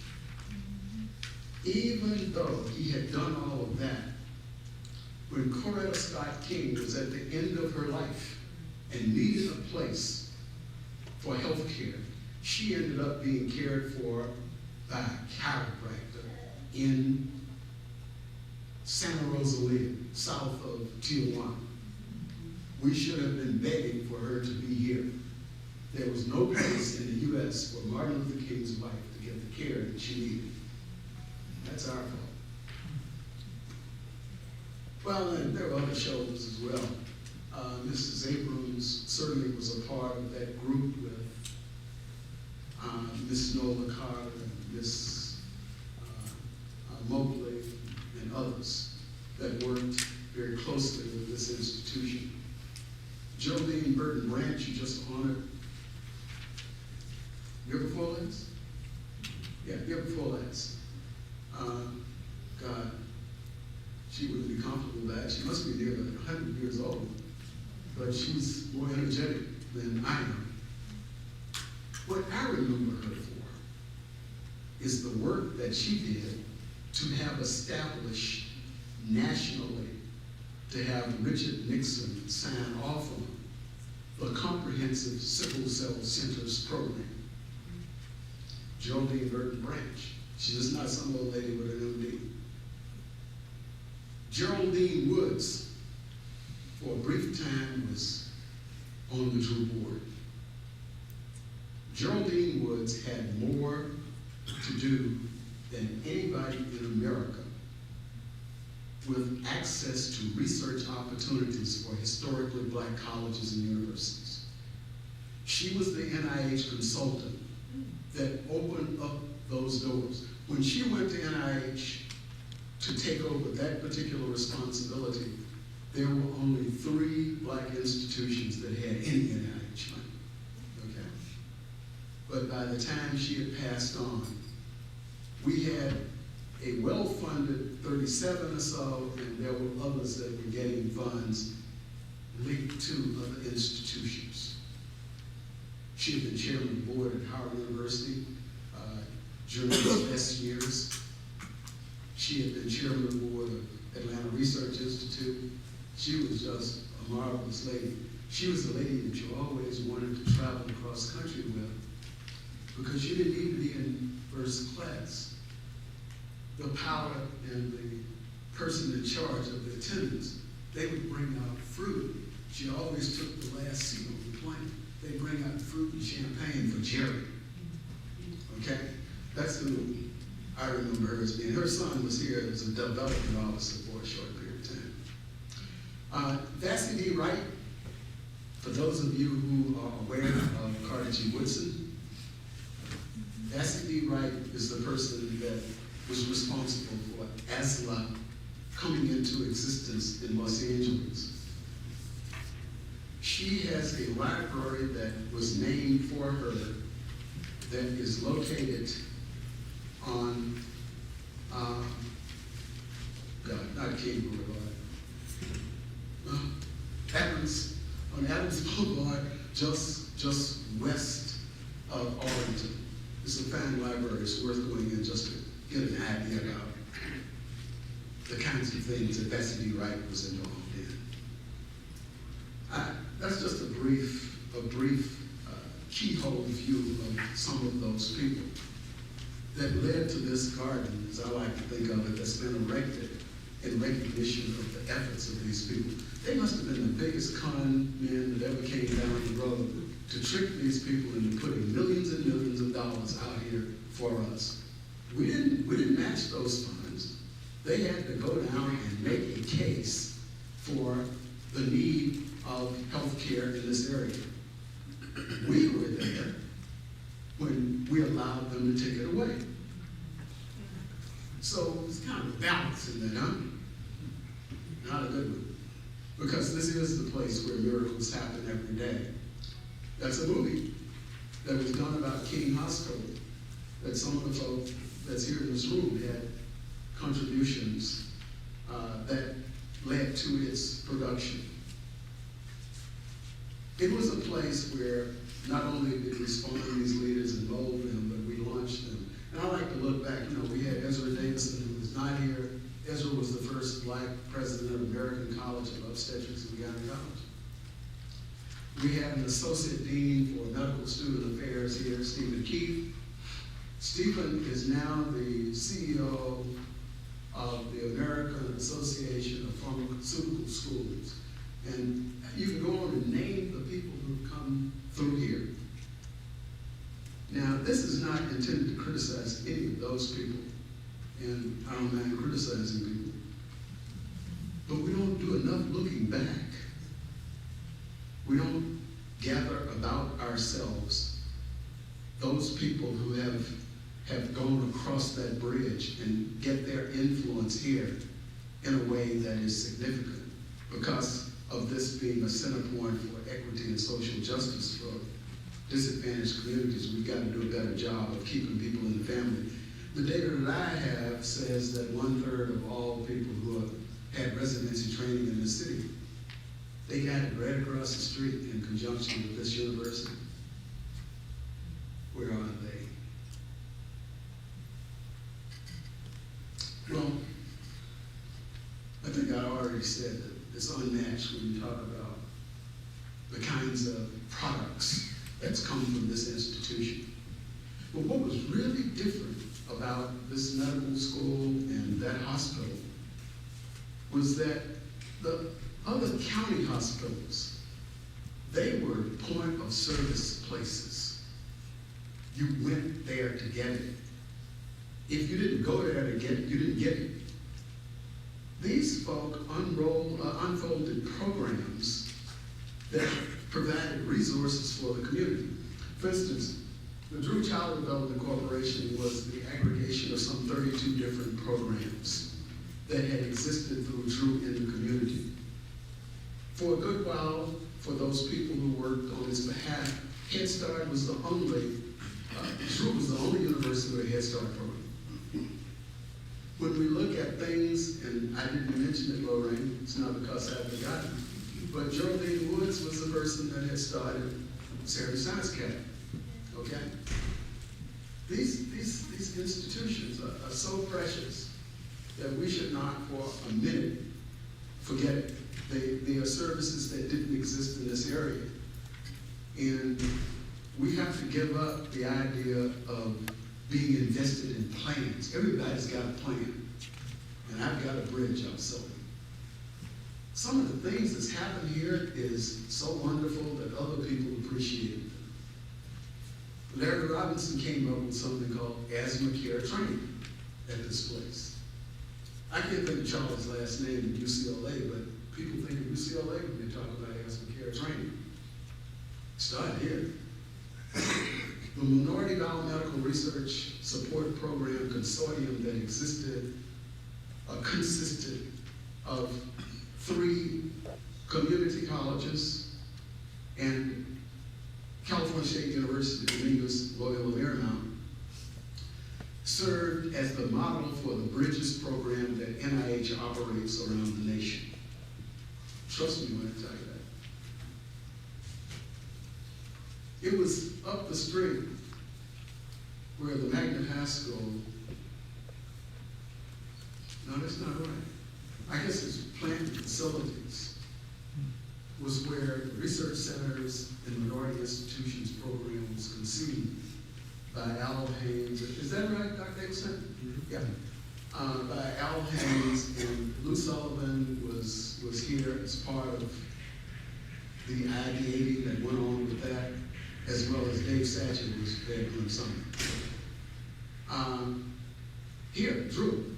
S2: Even though he had done all of that, when Coretta Scott King was at the end of her life and needed a place for health care, she ended up being cared for by a chiropractor in Santa Rosalia, south of Tijuana. We should have been begging for her to be here. There was no place in the U.S. for Martin Luther King's wife to get the care that she needed. That's our fault. Well, and there were other shoulders as well. Mrs. Abrams certainly was a part of that group with Miss Nola Carter and Miss Mobley and others that worked very closely with this institution. Geraldine Burton Branch, you just honored. Year before last? Yeah, year before last. God, she wouldn't be comfortable with that. She must be near 100 years old, but she's more energetic than I am. What I remember her for is the work that she did to have established nationally, to have Richard Nixon sign off on the Comprehensive Sickle Cell Centers program. Geraldine Burton Branch. She's just not some old lady with an MD. Geraldine Woods, for a brief time, was on the Drew board. Geraldine Woods had more to do than anybody in America with access to research opportunities for historically black colleges and universities. She was the NIH consultant that opened up those doors. When she went to NIH to take over that particular responsibility, there were only 3 black institutions that had any NIH money, okay? But by the time she had passed on, we had a well-funded 37 or so, and there were others that were getting funds linked to other institutions. She had been chairman of the board at Howard University during his best years. She had been chairman of the board of Atlanta Research Institute. She was just a marvelous lady. She was the lady that you always wanted to travel across country with because you didn't need to be in first class. The pilot and the person in charge of the attendants, they would bring out fruit. She always took the last seat on the plane. They'd bring out fruit and champagne for Jerry. Okay? That's who I remember her as being. Her son was here as a development officer for a short period of time. Vassie D. Wright, for those of you who are aware of Carter G. Woodson, Vassie D. Wright is the person that was responsible for ASLA coming into existence in Los Angeles. She has a library that was named for her that is located on, not King Boulevard, on Adams Boulevard, just west of Arlington. It's a fine library. It's worth going in just to get an idea about the kinds of things that Vassie D. Wright was involved in. That's just a brief keyhole view of some of those people that led to this garden, as I like to think of it, that's been erected in recognition of the efforts of these people. They must have been the biggest con men that ever came down the road to trick these people into putting millions and millions of dollars out here for us. We didn't match those funds. They had to go down and make a case for the need of health care in this area. We were there when we allowed them to take it away. So it's kind of a balance in that, huh? Not a good one. Because this is the place where miracles happen every day. That's a movie that was done about King Hospital that some of the folks that's here in this room had contributions that led to its production. It was a place where not only did we spawn these leaders and mold them, but we launched them. And I like to look back, we had Ezra Davison, who was not here. Ezra was the first Black president of American College of Obstetrics and Gynecology. We had an associate dean for medical student affairs here, Stephen Keith. Stephen is now the CEO of the American Association of Pharmaceutical Schools. And you can go on and name the people who come through here. Now, this is not intended to criticize any of those people, and I don't mind criticizing people. But we don't do enough looking back. We don't gather about ourselves those people who have gone across that bridge and get their influence here in a way that is significant because of this being a center point for equity and social justice for disadvantaged communities. We've got to do a better job of keeping people in the family. The data that I have says that 1/3 of all people who have had residency training in this city, they got it right across the street in conjunction with this university. Where are they? Well, I think I already said that it's unmatched when you talk about the kinds of products that's come from this institution. But what was really different about this medical school and that hospital was that the other county hospitals, they were point of service places. You went there to get it. If you didn't go there to get it, you didn't get it. These folk unfolded programs that provided resources for the community. For instance, the Drew Child Development Corporation was the aggregation of some 32 different programs that had existed through Drew in the community. For a good while, for those people who worked on its behalf, Head Start was the only, Drew was the only university with a Head Start program. When we look at things, and I didn't mention it, Lorraine, it's not because I've forgotten, but Geraldine Woods was the person that had started Sarah Science Academy, okay? These institutions are so precious that we should not for a minute forget it. They are services that didn't exist in this area. And we have to give up the idea of being invested in plans. Everybody's got a plan. And I've got a bridge I'm selling. Some of the things that's happened here is so wonderful that other people appreciate it. Larry Robinson came up with something called asthma care training at this place. I can't think of Charlie's last name at UCLA, but people think of UCLA when they talk about asthma care training. Start here. The Minority Biomedical Research Support Program Consortium that consisted of 3 community colleges and California State University, Dominguez, Loyola Marymount, served as the model for the Bridges program that NIH operates around the nation. Trust me when I tell you that. It was up the street where the Magnet High School, no, that's not right. I guess it's plant facilities, was where the Research Centers and Minority Institutions program was conceived by Al Haynes. Is that right, Dr. Eggleston? Mm-hmm. Yeah. By Al Haynes, and Lou Sullivan was here as part of the ideating that went on with that, as well as Dave Satchett was there doing something. Here, Drew.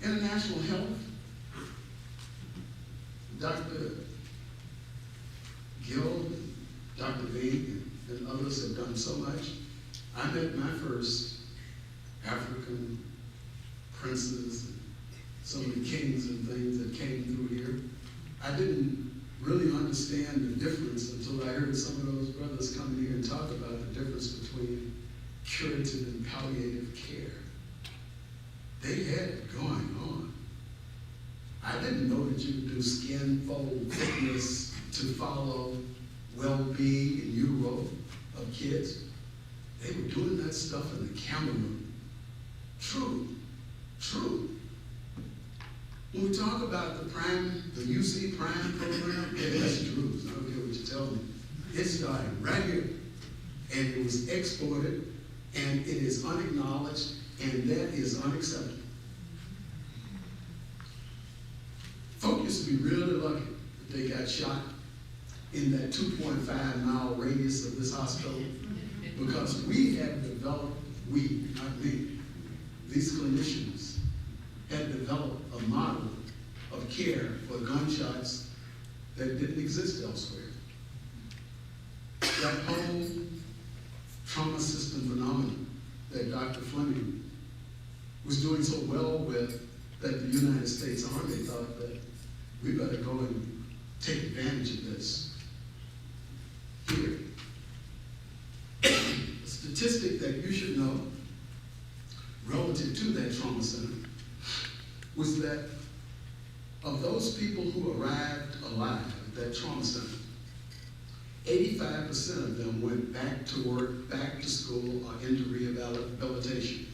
S2: International Health, Dr. Gill, Dr. Vane, and others have done so much. I met my first African princes, and so many kings and things that came through here. I didn't really understand the difference until I heard some of those brothers come in here and talk about the difference between curative and palliative care. They had it going on. I didn't know that you could do skin fold thickness to follow well-being in utero of kids. They were doing that stuff in the Cameroon. True. When we talk about the UC Prime program, yeah, that's true. I don't care what you tell me. It started right here, and it was exported, and it is unacknowledged, and that is unacceptable. Folk used to be really lucky that they got shot in that 2.5-mile radius of this hospital, because we had developed, not me, these clinicians had developed a model of care for gunshots that didn't exist elsewhere. That whole trauma system phenomenon that Dr. Fleming was doing so well with, that the United States Army thought that we better go and take advantage of this. Here. A statistic that you should know relative to that trauma center was that of those people who arrived alive at that trauma center, 85% of them went back to work, back to school, or into rehabilitation.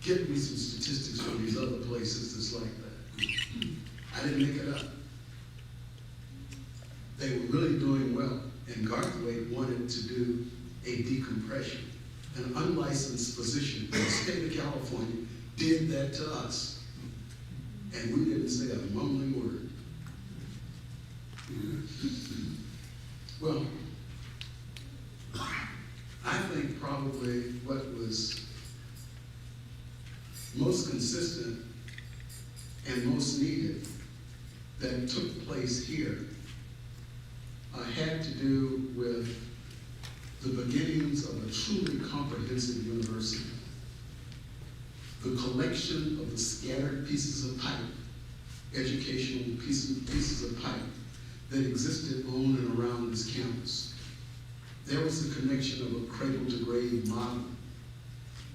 S2: Give me some statistics from these other places that's like that. I didn't make it up. They were really doing well, and Garthwaite wanted to do a decompression. An unlicensed physician in the state of California did that to us, and we didn't say a mumbling word. Well, I think probably what was most consistent and most needed that took place here had to do with the beginnings of a truly comprehensive university. The collection of the scattered pieces of pipe, educational pieces of pipe that existed on and around this campus. There was the connection of a cradle-to-grave model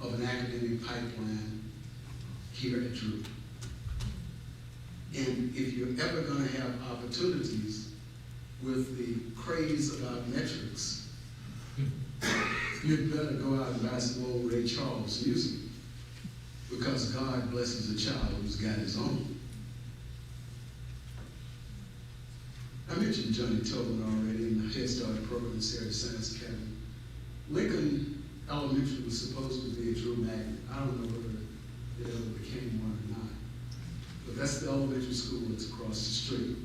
S2: of an academic pipeline here at Drew. And if you're ever going to have opportunities with the craze about metrics, you'd better go out and buy some old Ray Charles music, because God blesses a child who's got his own. I mentioned Johnny Tobin already in the Head Start program in Sarah Science Academy. Lincoln Elementary was supposed to be a Drew magnet. I don't know whether it ever became one or not. But that's the elementary school that's across the street.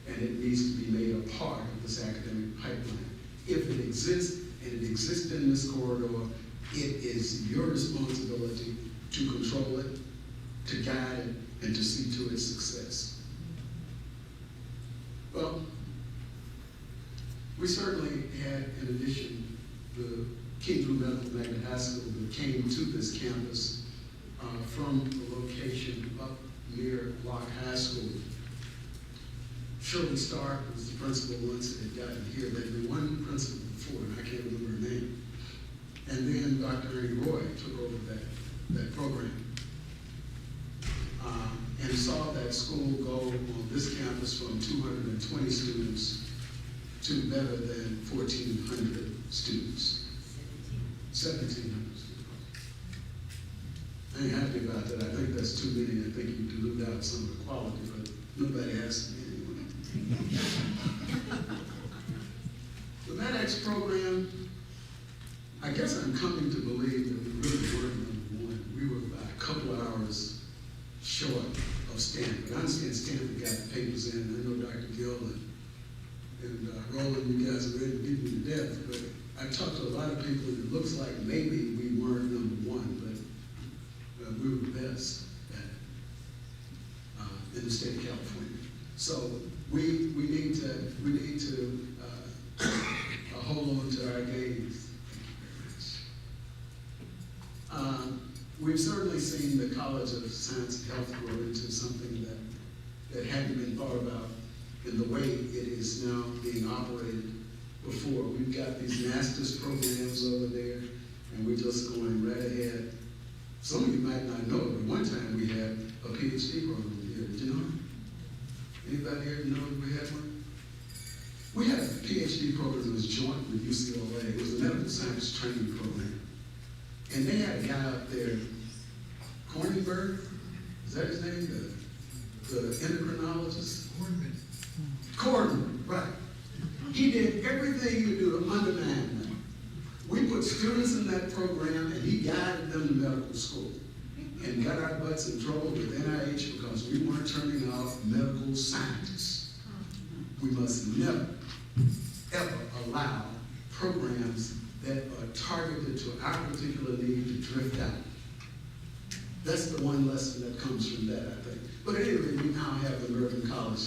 S2: and it needs to be made a part of this academic pipeline. If it exists, and it exists in this corridor, it is your responsibility to control it, to guide it, and to see to its success. Well, we certainly had, in addition, the King Drew Medical Magnet High School that came to this campus from the location up near Locke High School. Shirley Stark was the principal once it had gotten here. There had been one principal before, and I can't remember her name. And then Dr. Ernie Roy took over that program. And saw that school go on this campus from 220 students to better than 1,400 students. 1,700 students. I ain't happy about that. I think that's too many. I think you dilute out some of the quality, but nobody asked me anyway. The MedX program, I guess I'm coming to believe that we really were number one. We were about a couple of hours short of Stanford. I understand Stanford got the papers in. I know Dr. Gill and Roland, you guys are ready to beat me to death, but I talked to a lot of people, and it looks like maybe we weren't number one, but we were the best at it in the state of California. So we need to hold on to our gaze. Thank you very much. We've certainly seen the College of Science and Health grow into something that hadn't been thought about in the way it is now being operated before. We've got these master's programs over there, and we're just going right ahead. Some of you might not know, but one time we had a Ph.D. program here. Did you know? Anybody here know that we had one? We had a Ph.D. program that was joint with UCLA. It was a medical science training program. And they had a guy up there, Kornberg, is that his name? The endocrinologist? Corden, right. He did everything he could do to undermine them. We put students in that program, and he guided them to medical school and got our butts in trouble with NIH because we weren't turning out medical scientists. We must never, ever allow programs that are targeted to our particular need to drift out. That's the one lesson that comes from that, I think. But anyway, we now have the American College,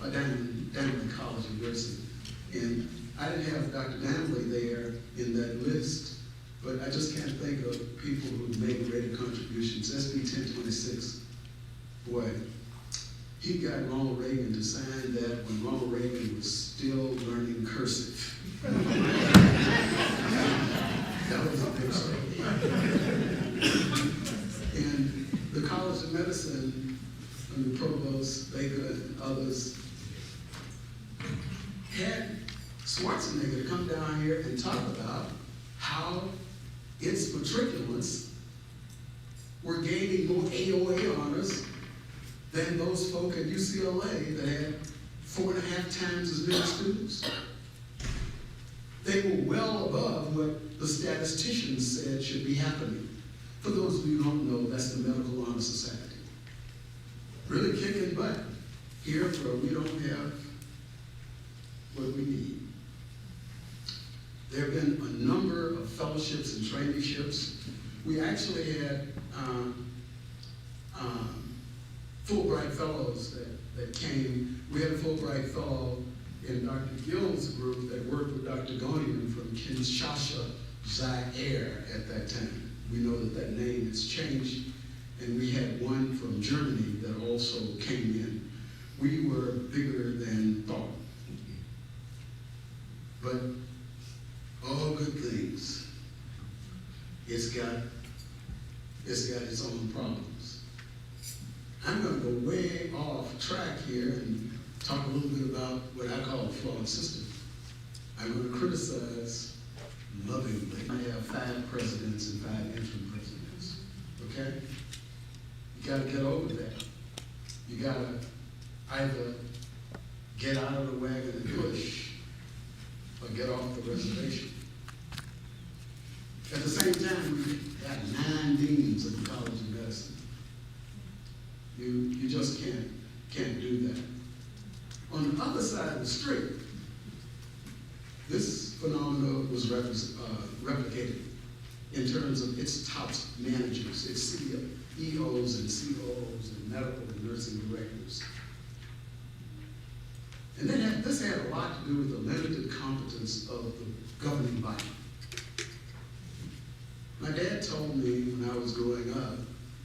S2: Danville College University. And I didn't have Dr. Damley there in that list, but I just can't think of people who've made greater contributions. SB 1026, boy, he got Ronald Reagan to sign that when Ronald Reagan was still learning cursive. That was a big story. And the College of Medicine, under Provost Baker and others, had Schwarzenegger to come down here and talk about how its matriculants were gaining more AOA honors than those folk at UCLA that had 4.5 times as many students. They were well above what the statisticians said should be happening. For those of you who don't know, that's the Medical Honor Society. Really kicking butt here where we don't have what we need. There have been a number of fellowships and traineeships. We actually had Fulbright fellows that came. We had a Fulbright fellow in Dr. Gill's group that worked with Dr. Gonian from Kinshasa, Zaire at that time. We know that name has changed. And we had one from Germany that also came in. We were bigger than thought. But all good things, it's got its own problems. I'm going to go way off track here and talk a little bit about what I call a flawed system. I'm going to criticize lovingly. I have 5 presidents and 5 interim presidents, okay? You got to get over that. You got to either get out of the wagon and push, or get off the reservation. At the same time, we got 9 deans of the College of Medicine. You just can't do that. On the other side of the street, this phenomenon was replicated in terms of its top managers, its CEOs and COOs and medical and nursing directors. And this had a lot to do with the limited competence of the governing body. My dad told me when I was growing up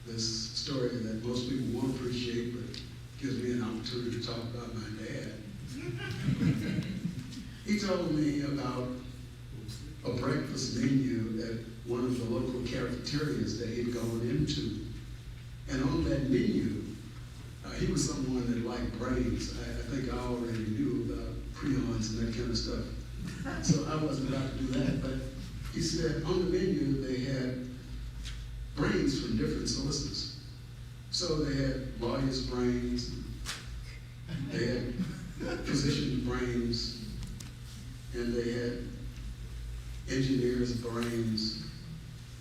S2: this story that most people won't appreciate, but gives me an opportunity to talk about my dad. He told me about a breakfast menu at one of the local cafeterias that he'd gone into. And on that menu, he was someone that liked brains. I think I already knew about prions and that kind of stuff. So I wasn't about to do that. But he said on the menu they had brains from different sources. So they had lawyers' brains, they had physicians' brains, and they had engineers' brains.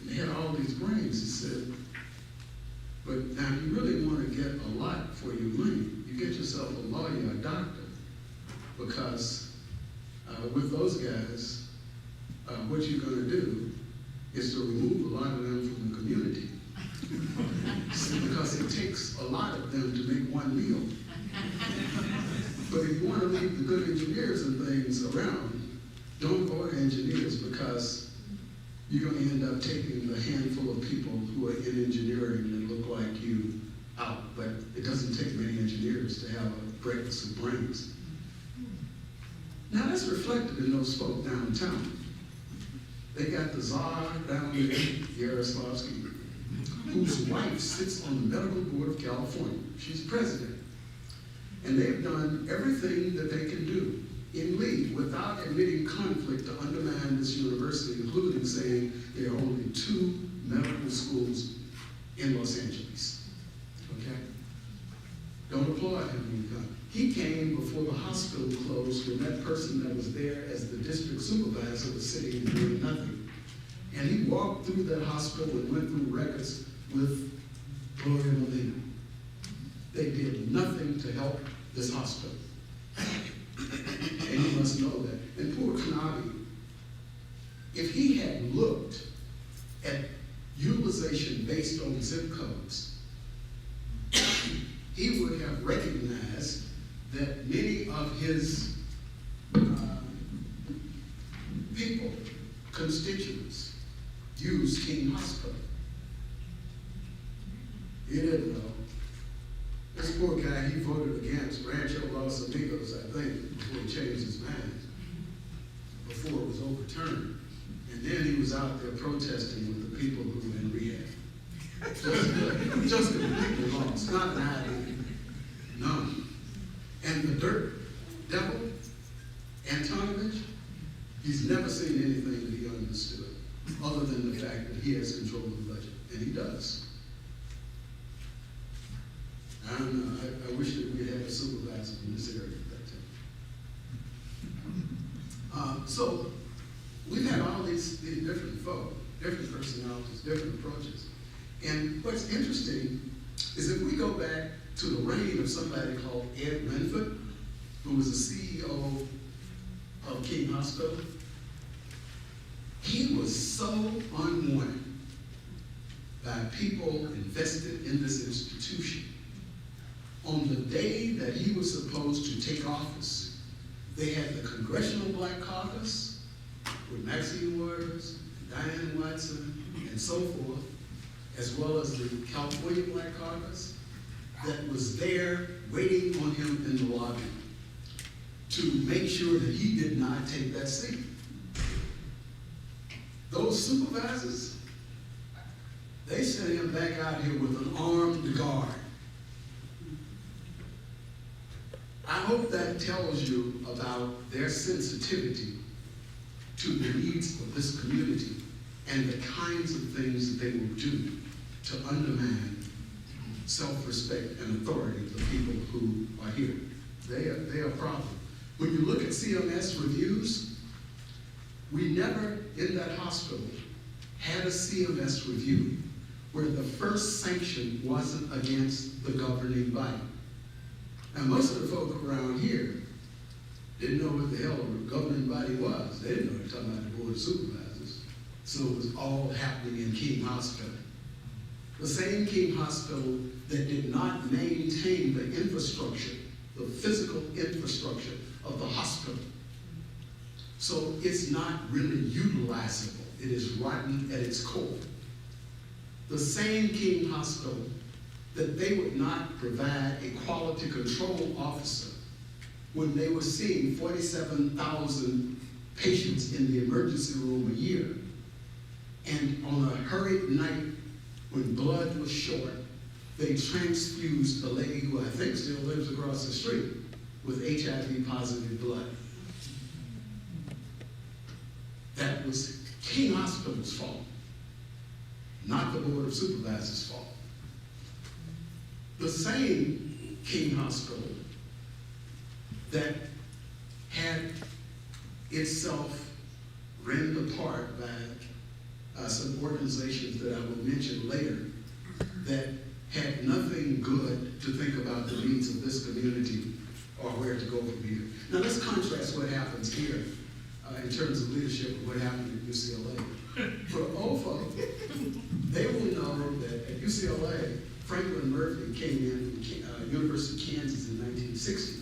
S2: And they had all these brains, he said. But now if you really want to get a lot for your money, you get yourself a lawyer, a doctor, because with those guys, what you're going to do is to remove a lot of them from the community. Because it takes a lot of them to make one meal. But if you want to leave the good engineers and things around, don't order engineers, because you're going to end up taking the handful of people who are in engineering that look like you out. But it doesn't take many engineers to have a breakfast of brains. Now that's reflected in those folk downtown. They got the czar down there, Yaroslavsky, whose wife sits on the medical board of California. She's president. And they've done everything that they can do in league without admitting conflict to undermine this university, including saying there are only 2 medical schools in Los Angeles. Okay? Don't applaud him when you come. He came before the hospital closed when that person that was there as the district supervisor was sitting and doing nothing. And he walked through that hospital and went through records with Gloria Molina. They did nothing to help this hospital. And you must know that. And poor Kanabi, if he had looked at utilization based on zip codes, he would have recognized that many of his people, constituents, use King Hospital. He didn't know. This poor guy, he voted against Rancho Los Amigos, I think, before he changed his mind, before it was overturned. And then he was out there protesting with the people who were in rehab. Just completely lost, not an idea, none. And the dirt devil, Antonovich, he's never seen anything that he understood, other than the fact that he has control of the budget, and he does. I don't know, I wish that we had a supervisor in this area at that time. So we've had all these different folk, different personalities, different approaches. And what's interesting is if we go back to the reign of somebody called Ed Renford, who was the CEO of King Hospital, he was so unwanted by people invested in this institution. On the day that he was supposed to take office, they had the Congressional Black Caucus with Maxine Waters, Diane Watson, and so forth, as well as the California Black Caucus, that was there waiting on him in the lobby to make sure that he did not take that seat. Those supervisors, they sent him back out here with an armed guard. I hope that tells you about their sensitivity to the needs of this community and the kinds of things that they will do to undermine self-respect and authority of the people who are here. They are a problem. When you look at CMS reviews, we never in that hospital had a CMS review where the first sanction wasn't against the governing body. Now, And most of the folk around here didn't know what the hell a governing body was. They didn't know they were talking about the Board of Supervisors. So it was all happening in King Hospital. The same King Hospital that did not maintain the infrastructure, the physical infrastructure of the hospital. So it's not really utilizable. It is rotten at its core. The same King Hospital that they would not provide a quality control officer when they were seeing 47,000 patients in the emergency room a year. And on a hurried night when blood was short, they transfused a lady who I think still lives across the street with HIV positive blood. That was King Hospital's fault, not the Board of Supervisors' fault. The same King Hospital that had itself rent apart by some organizations that I will mention later that had nothing good to think about the needs of this community or where to go from here. Now let's contrast what happens here in terms of leadership and what happened at UCLA. For the old folk, they will know that at UCLA, Franklin Murphy came in from University of Kansas in 1960.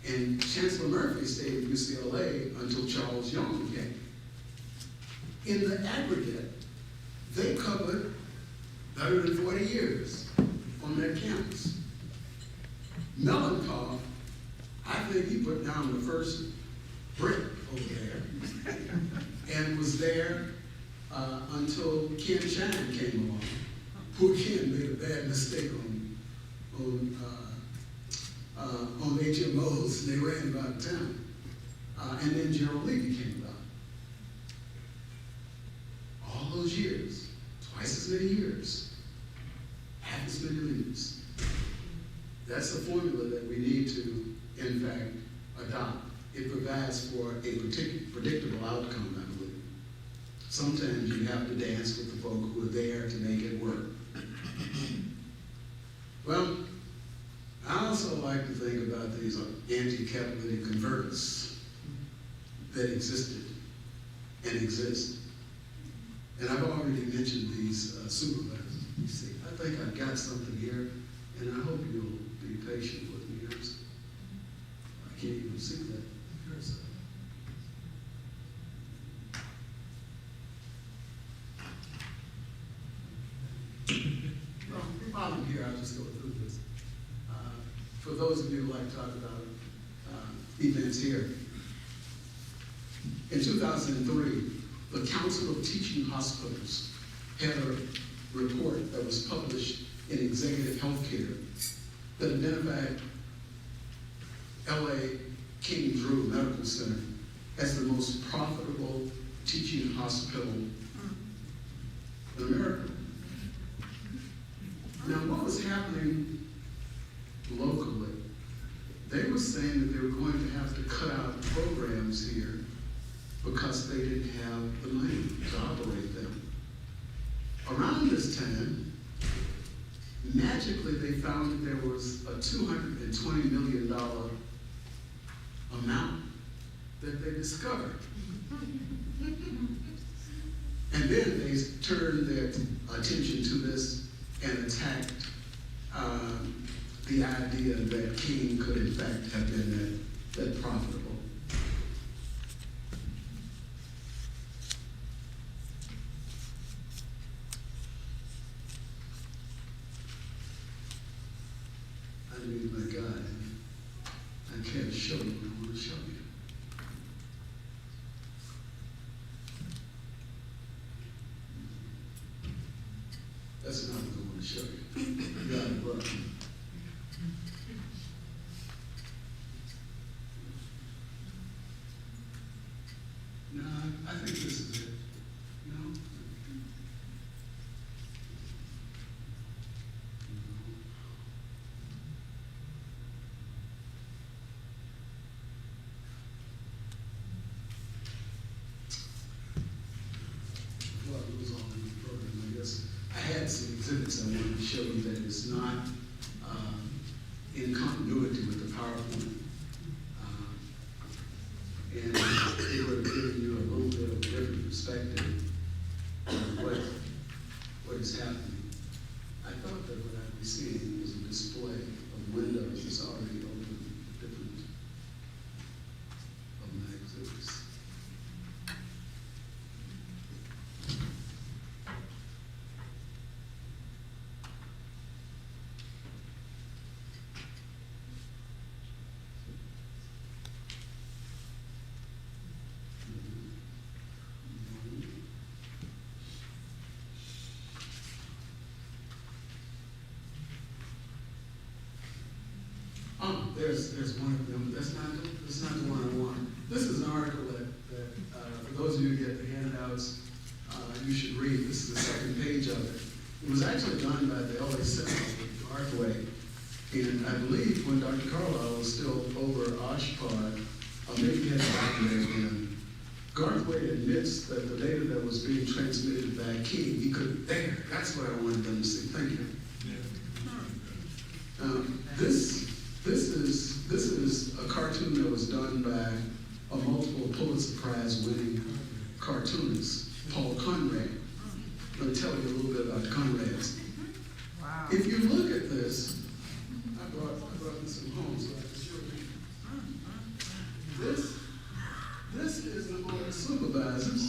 S2: And Chancellor Murphy stayed at UCLA until Charles Young came. In the aggregate, they covered better than 40 years on that campus. Mellencamp, I think he put down the first brick over there and was there until Ken Shine came along, who again made a bad mistake on HMOs, and they ran about town. And then Gerald Levy came about. All those years, twice as many years, half as many leaders. That's a formula that we need to, in fact, adopt. It provides for a predictable outcome, I believe. Sometimes you have to dance with the folk who are there to make it work. Well, I also like to think about these anti-catalytic converters that existed and exist. And I've already mentioned these supervisors. You see, I think I've got something here, and I hope you'll be patient with me. I can't even see that. Well, while I'm here, I'll just go through this. For those of you who like to talk about events here, in 2003, the Council of Teaching Hospitals had a report that was published in Executive Healthcare that identified LA King Drew Medical Center as the most profitable teaching hospital in America. Now, what was happening locally? They were saying that they were going to have to cut out programs here because they didn't have the money to operate them. Around this time, magically they found that there was a $220 million amount that they discovered. And then they turned their attention to this and attacked the idea that King could in fact have been that profitable. I mean, my God, I can't show you what I want to show you. That's not what I want to show you. God bless you. No, I think this is it. No? in continuity with the PowerPoint. And it would have given you a little bit of a different perspective of what is happening. I thought that what I'd be seeing was a display of windows that's already open with different of my exhibits. There's one of them, but that's not the one I want. This is an article that for those of you who get the handouts, you should read. This is the second page of it. It was actually done by the LA Center with Garthway, and I believe when Dr. Carlisle was still over Oshpod, maybe he had a doctorate again. Garthway admits that the data that was being transmitted by King, he could, that's what I wanted them to see. Thank you. This is a cartoon that was done by a multiple Pulitzer Prize winning cartoonist, Paul Conrad. Let me tell you a little bit about the Conrads.
S3: Wow.
S2: If you look at this, I brought this from home so I can show you. This is the board of supervisors.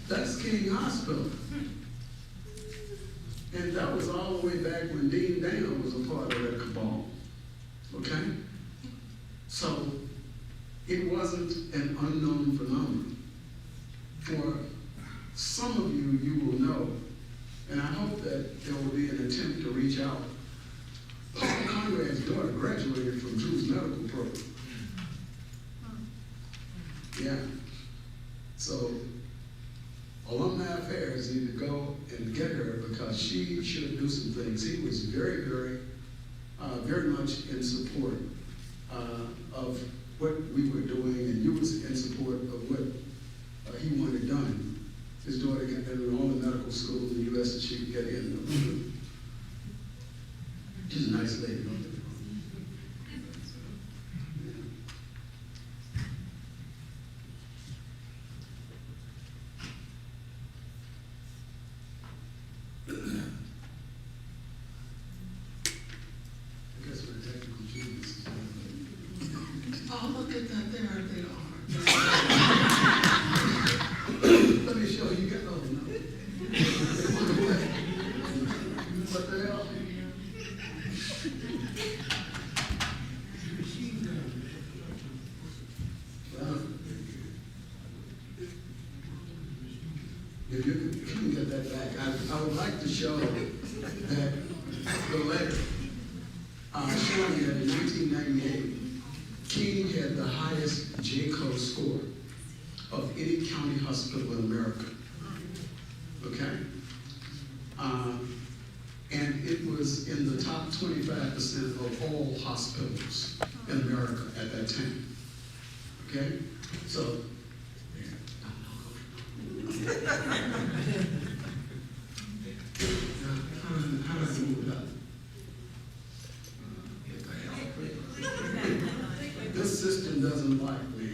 S2: That's King Hospital. And that was all the way back when Dean Dana was a part of that cabal. Okay? So it wasn't an unknown phenomenon. For some of you, you will know, and I hope that there will be an attempt to reach out. Paul Conrad's daughter graduated from Drew's medical program. Yeah. So Alumni Affairs need to go and get her because she should do some things. He was very, very much in support of what we were doing, and you was in support of what he wanted done. His daughter got enrolled in medical school in the U.S. and she could get in. She's a nice lady, don't they? If you can get that back, I would like to show that the letter showing that in 1998, King had the highest JCO score of any county hospital in America. Okay? And it was in the top 25% of all hospitals in America at that time. Okay? So, how do I move it up? This system doesn't like me.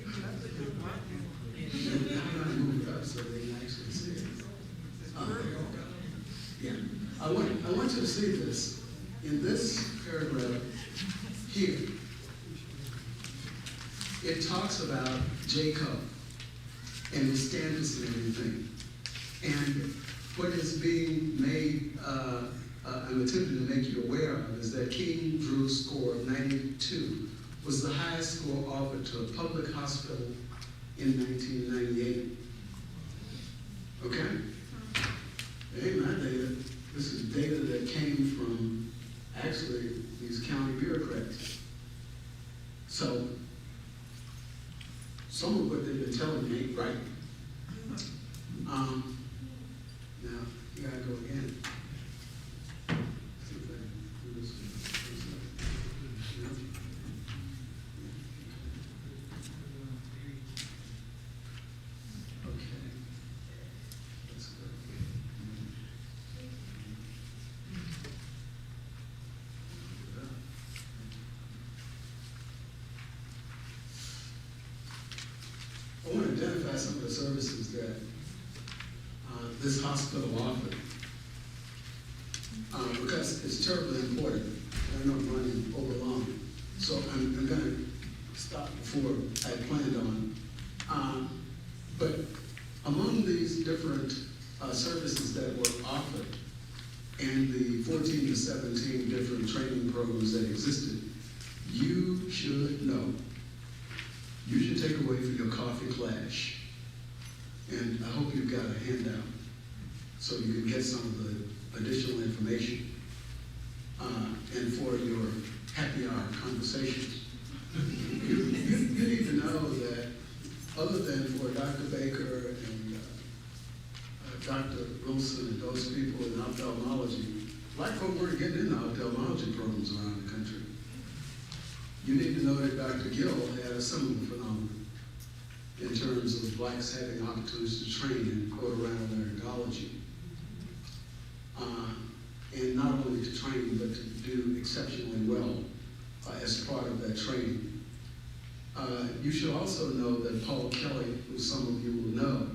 S2: How do I move it up so they can actually see it? Yeah. I want you to see this. In this paragraph here, it talks about Jacob and his standards and everything. And what is being made, I'm attempting to make you aware of, is that King Drew's score of 92 was the highest score offered to a public hospital in 1998. Okay? It ain't my data. This is data that came from, actually, these county bureaucrats. So, some of what they've been telling me ain't right. Now, here I go again. See if I can do this. Okay. Let's go. highlight some of the services that this hospital offered, because it's terribly important. I know I'm running over long, so I'm going to stop before I planned on. But among these different services that were offered and the 14 to 17 different training programs that existed, you should know. You should take away for your coffee clash. And I hope you've got a handout so you can get some of the additional information. And for your happy hour conversations. You need to know that other than for Dr. Baker and Dr. Wilson and those people in ophthalmology, black folk weren't getting into ophthalmology programs around the country. You need to know that Dr. Gill had a similar phenomenon in terms of blacks having opportunities to train in otolaryngology. And not only to train, but to do exceptionally well as part of that training. You should also know that Paul Kelly, who some of you will know,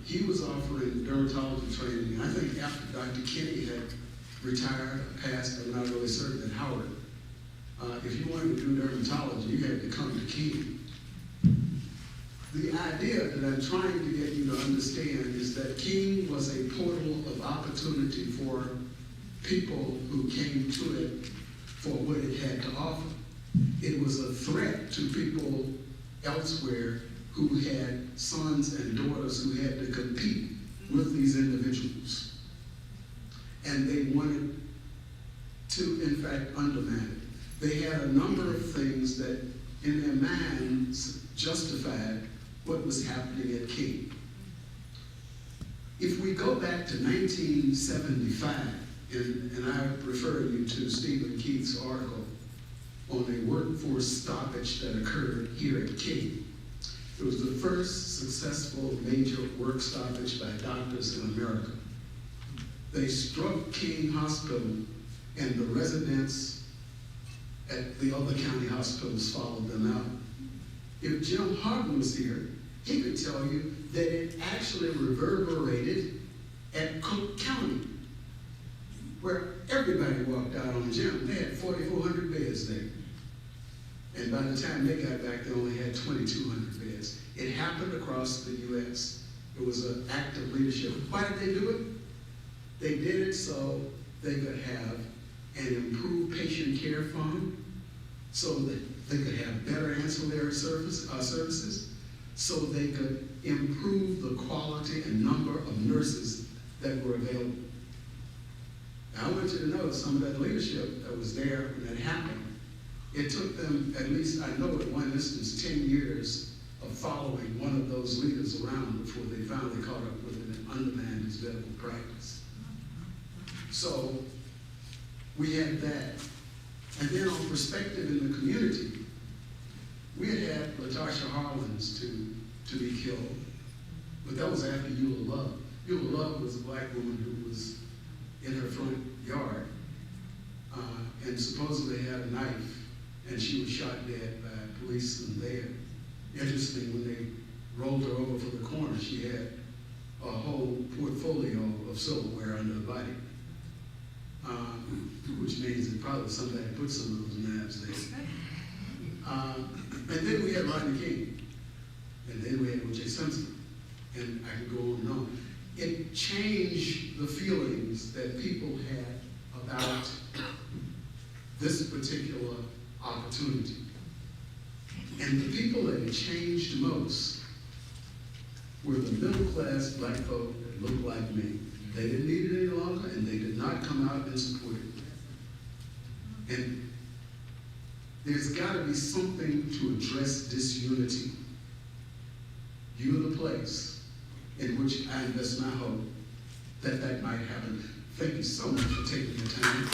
S2: he was offering dermatology training. I think after Dr. Kenny had retired, passed, I'm not really certain, at Howard. If you wanted to do dermatology, you had to come to King. The idea that I'm trying to get you to understand is that King was a portal of opportunity for people who came to it for what it had to offer. It was a threat to people elsewhere who had sons and daughters who had to compete with these individuals. And they wanted to, in fact, undermine it. They had a number of things that, in their minds, justified what was happening at King. If we go back to 1975, and I refer you to Stephen Keith's article on a workforce stoppage that occurred here at King. It was the first successful major work stoppage by doctors in America. They struck King Hospital, and the residents at the other county hospitals followed them out. If Jim Harden was here, he could tell you that it actually reverberated at Cook County, where everybody walked out on Jim. They had 4,400 beds there. And by the time they got back, they only had 2,200 beds. It happened across the U.S. It was an act of leadership. Why did they do it? They did it so they could have an improved patient care fund, so that they could have better ancillary services, so they could improve the quality and number of nurses that were available. Now, I want you to know some of that leadership that was there when that happened. It took them, at least I know in one instance, 10 years of following one of those leaders around before they finally caught up with it and undermined his medical practice. So we had that. And then on perspective in the community, we had Latasha Harlins to be killed, but that was after Eula Love. Eula Love was a black woman who was in her front yard and supposedly had a knife, and she was shot dead by policemen there. Interesting, when they rolled her over for the coroner, she had a whole portfolio of silverware under her body, which means that probably somebody put some of those knives there. And then we had Rodney King, and then we had O.J. Simpson, and I can go on and on. It changed the feelings that people had about this particular opportunity. And the people that it changed most were the middle-class black folk that looked like me. They didn't need it any longer, and they did not come out and support it. And there's got to be something to address disunity. You're the place in which I invest my hope that that might happen. Thank you so much for taking the time.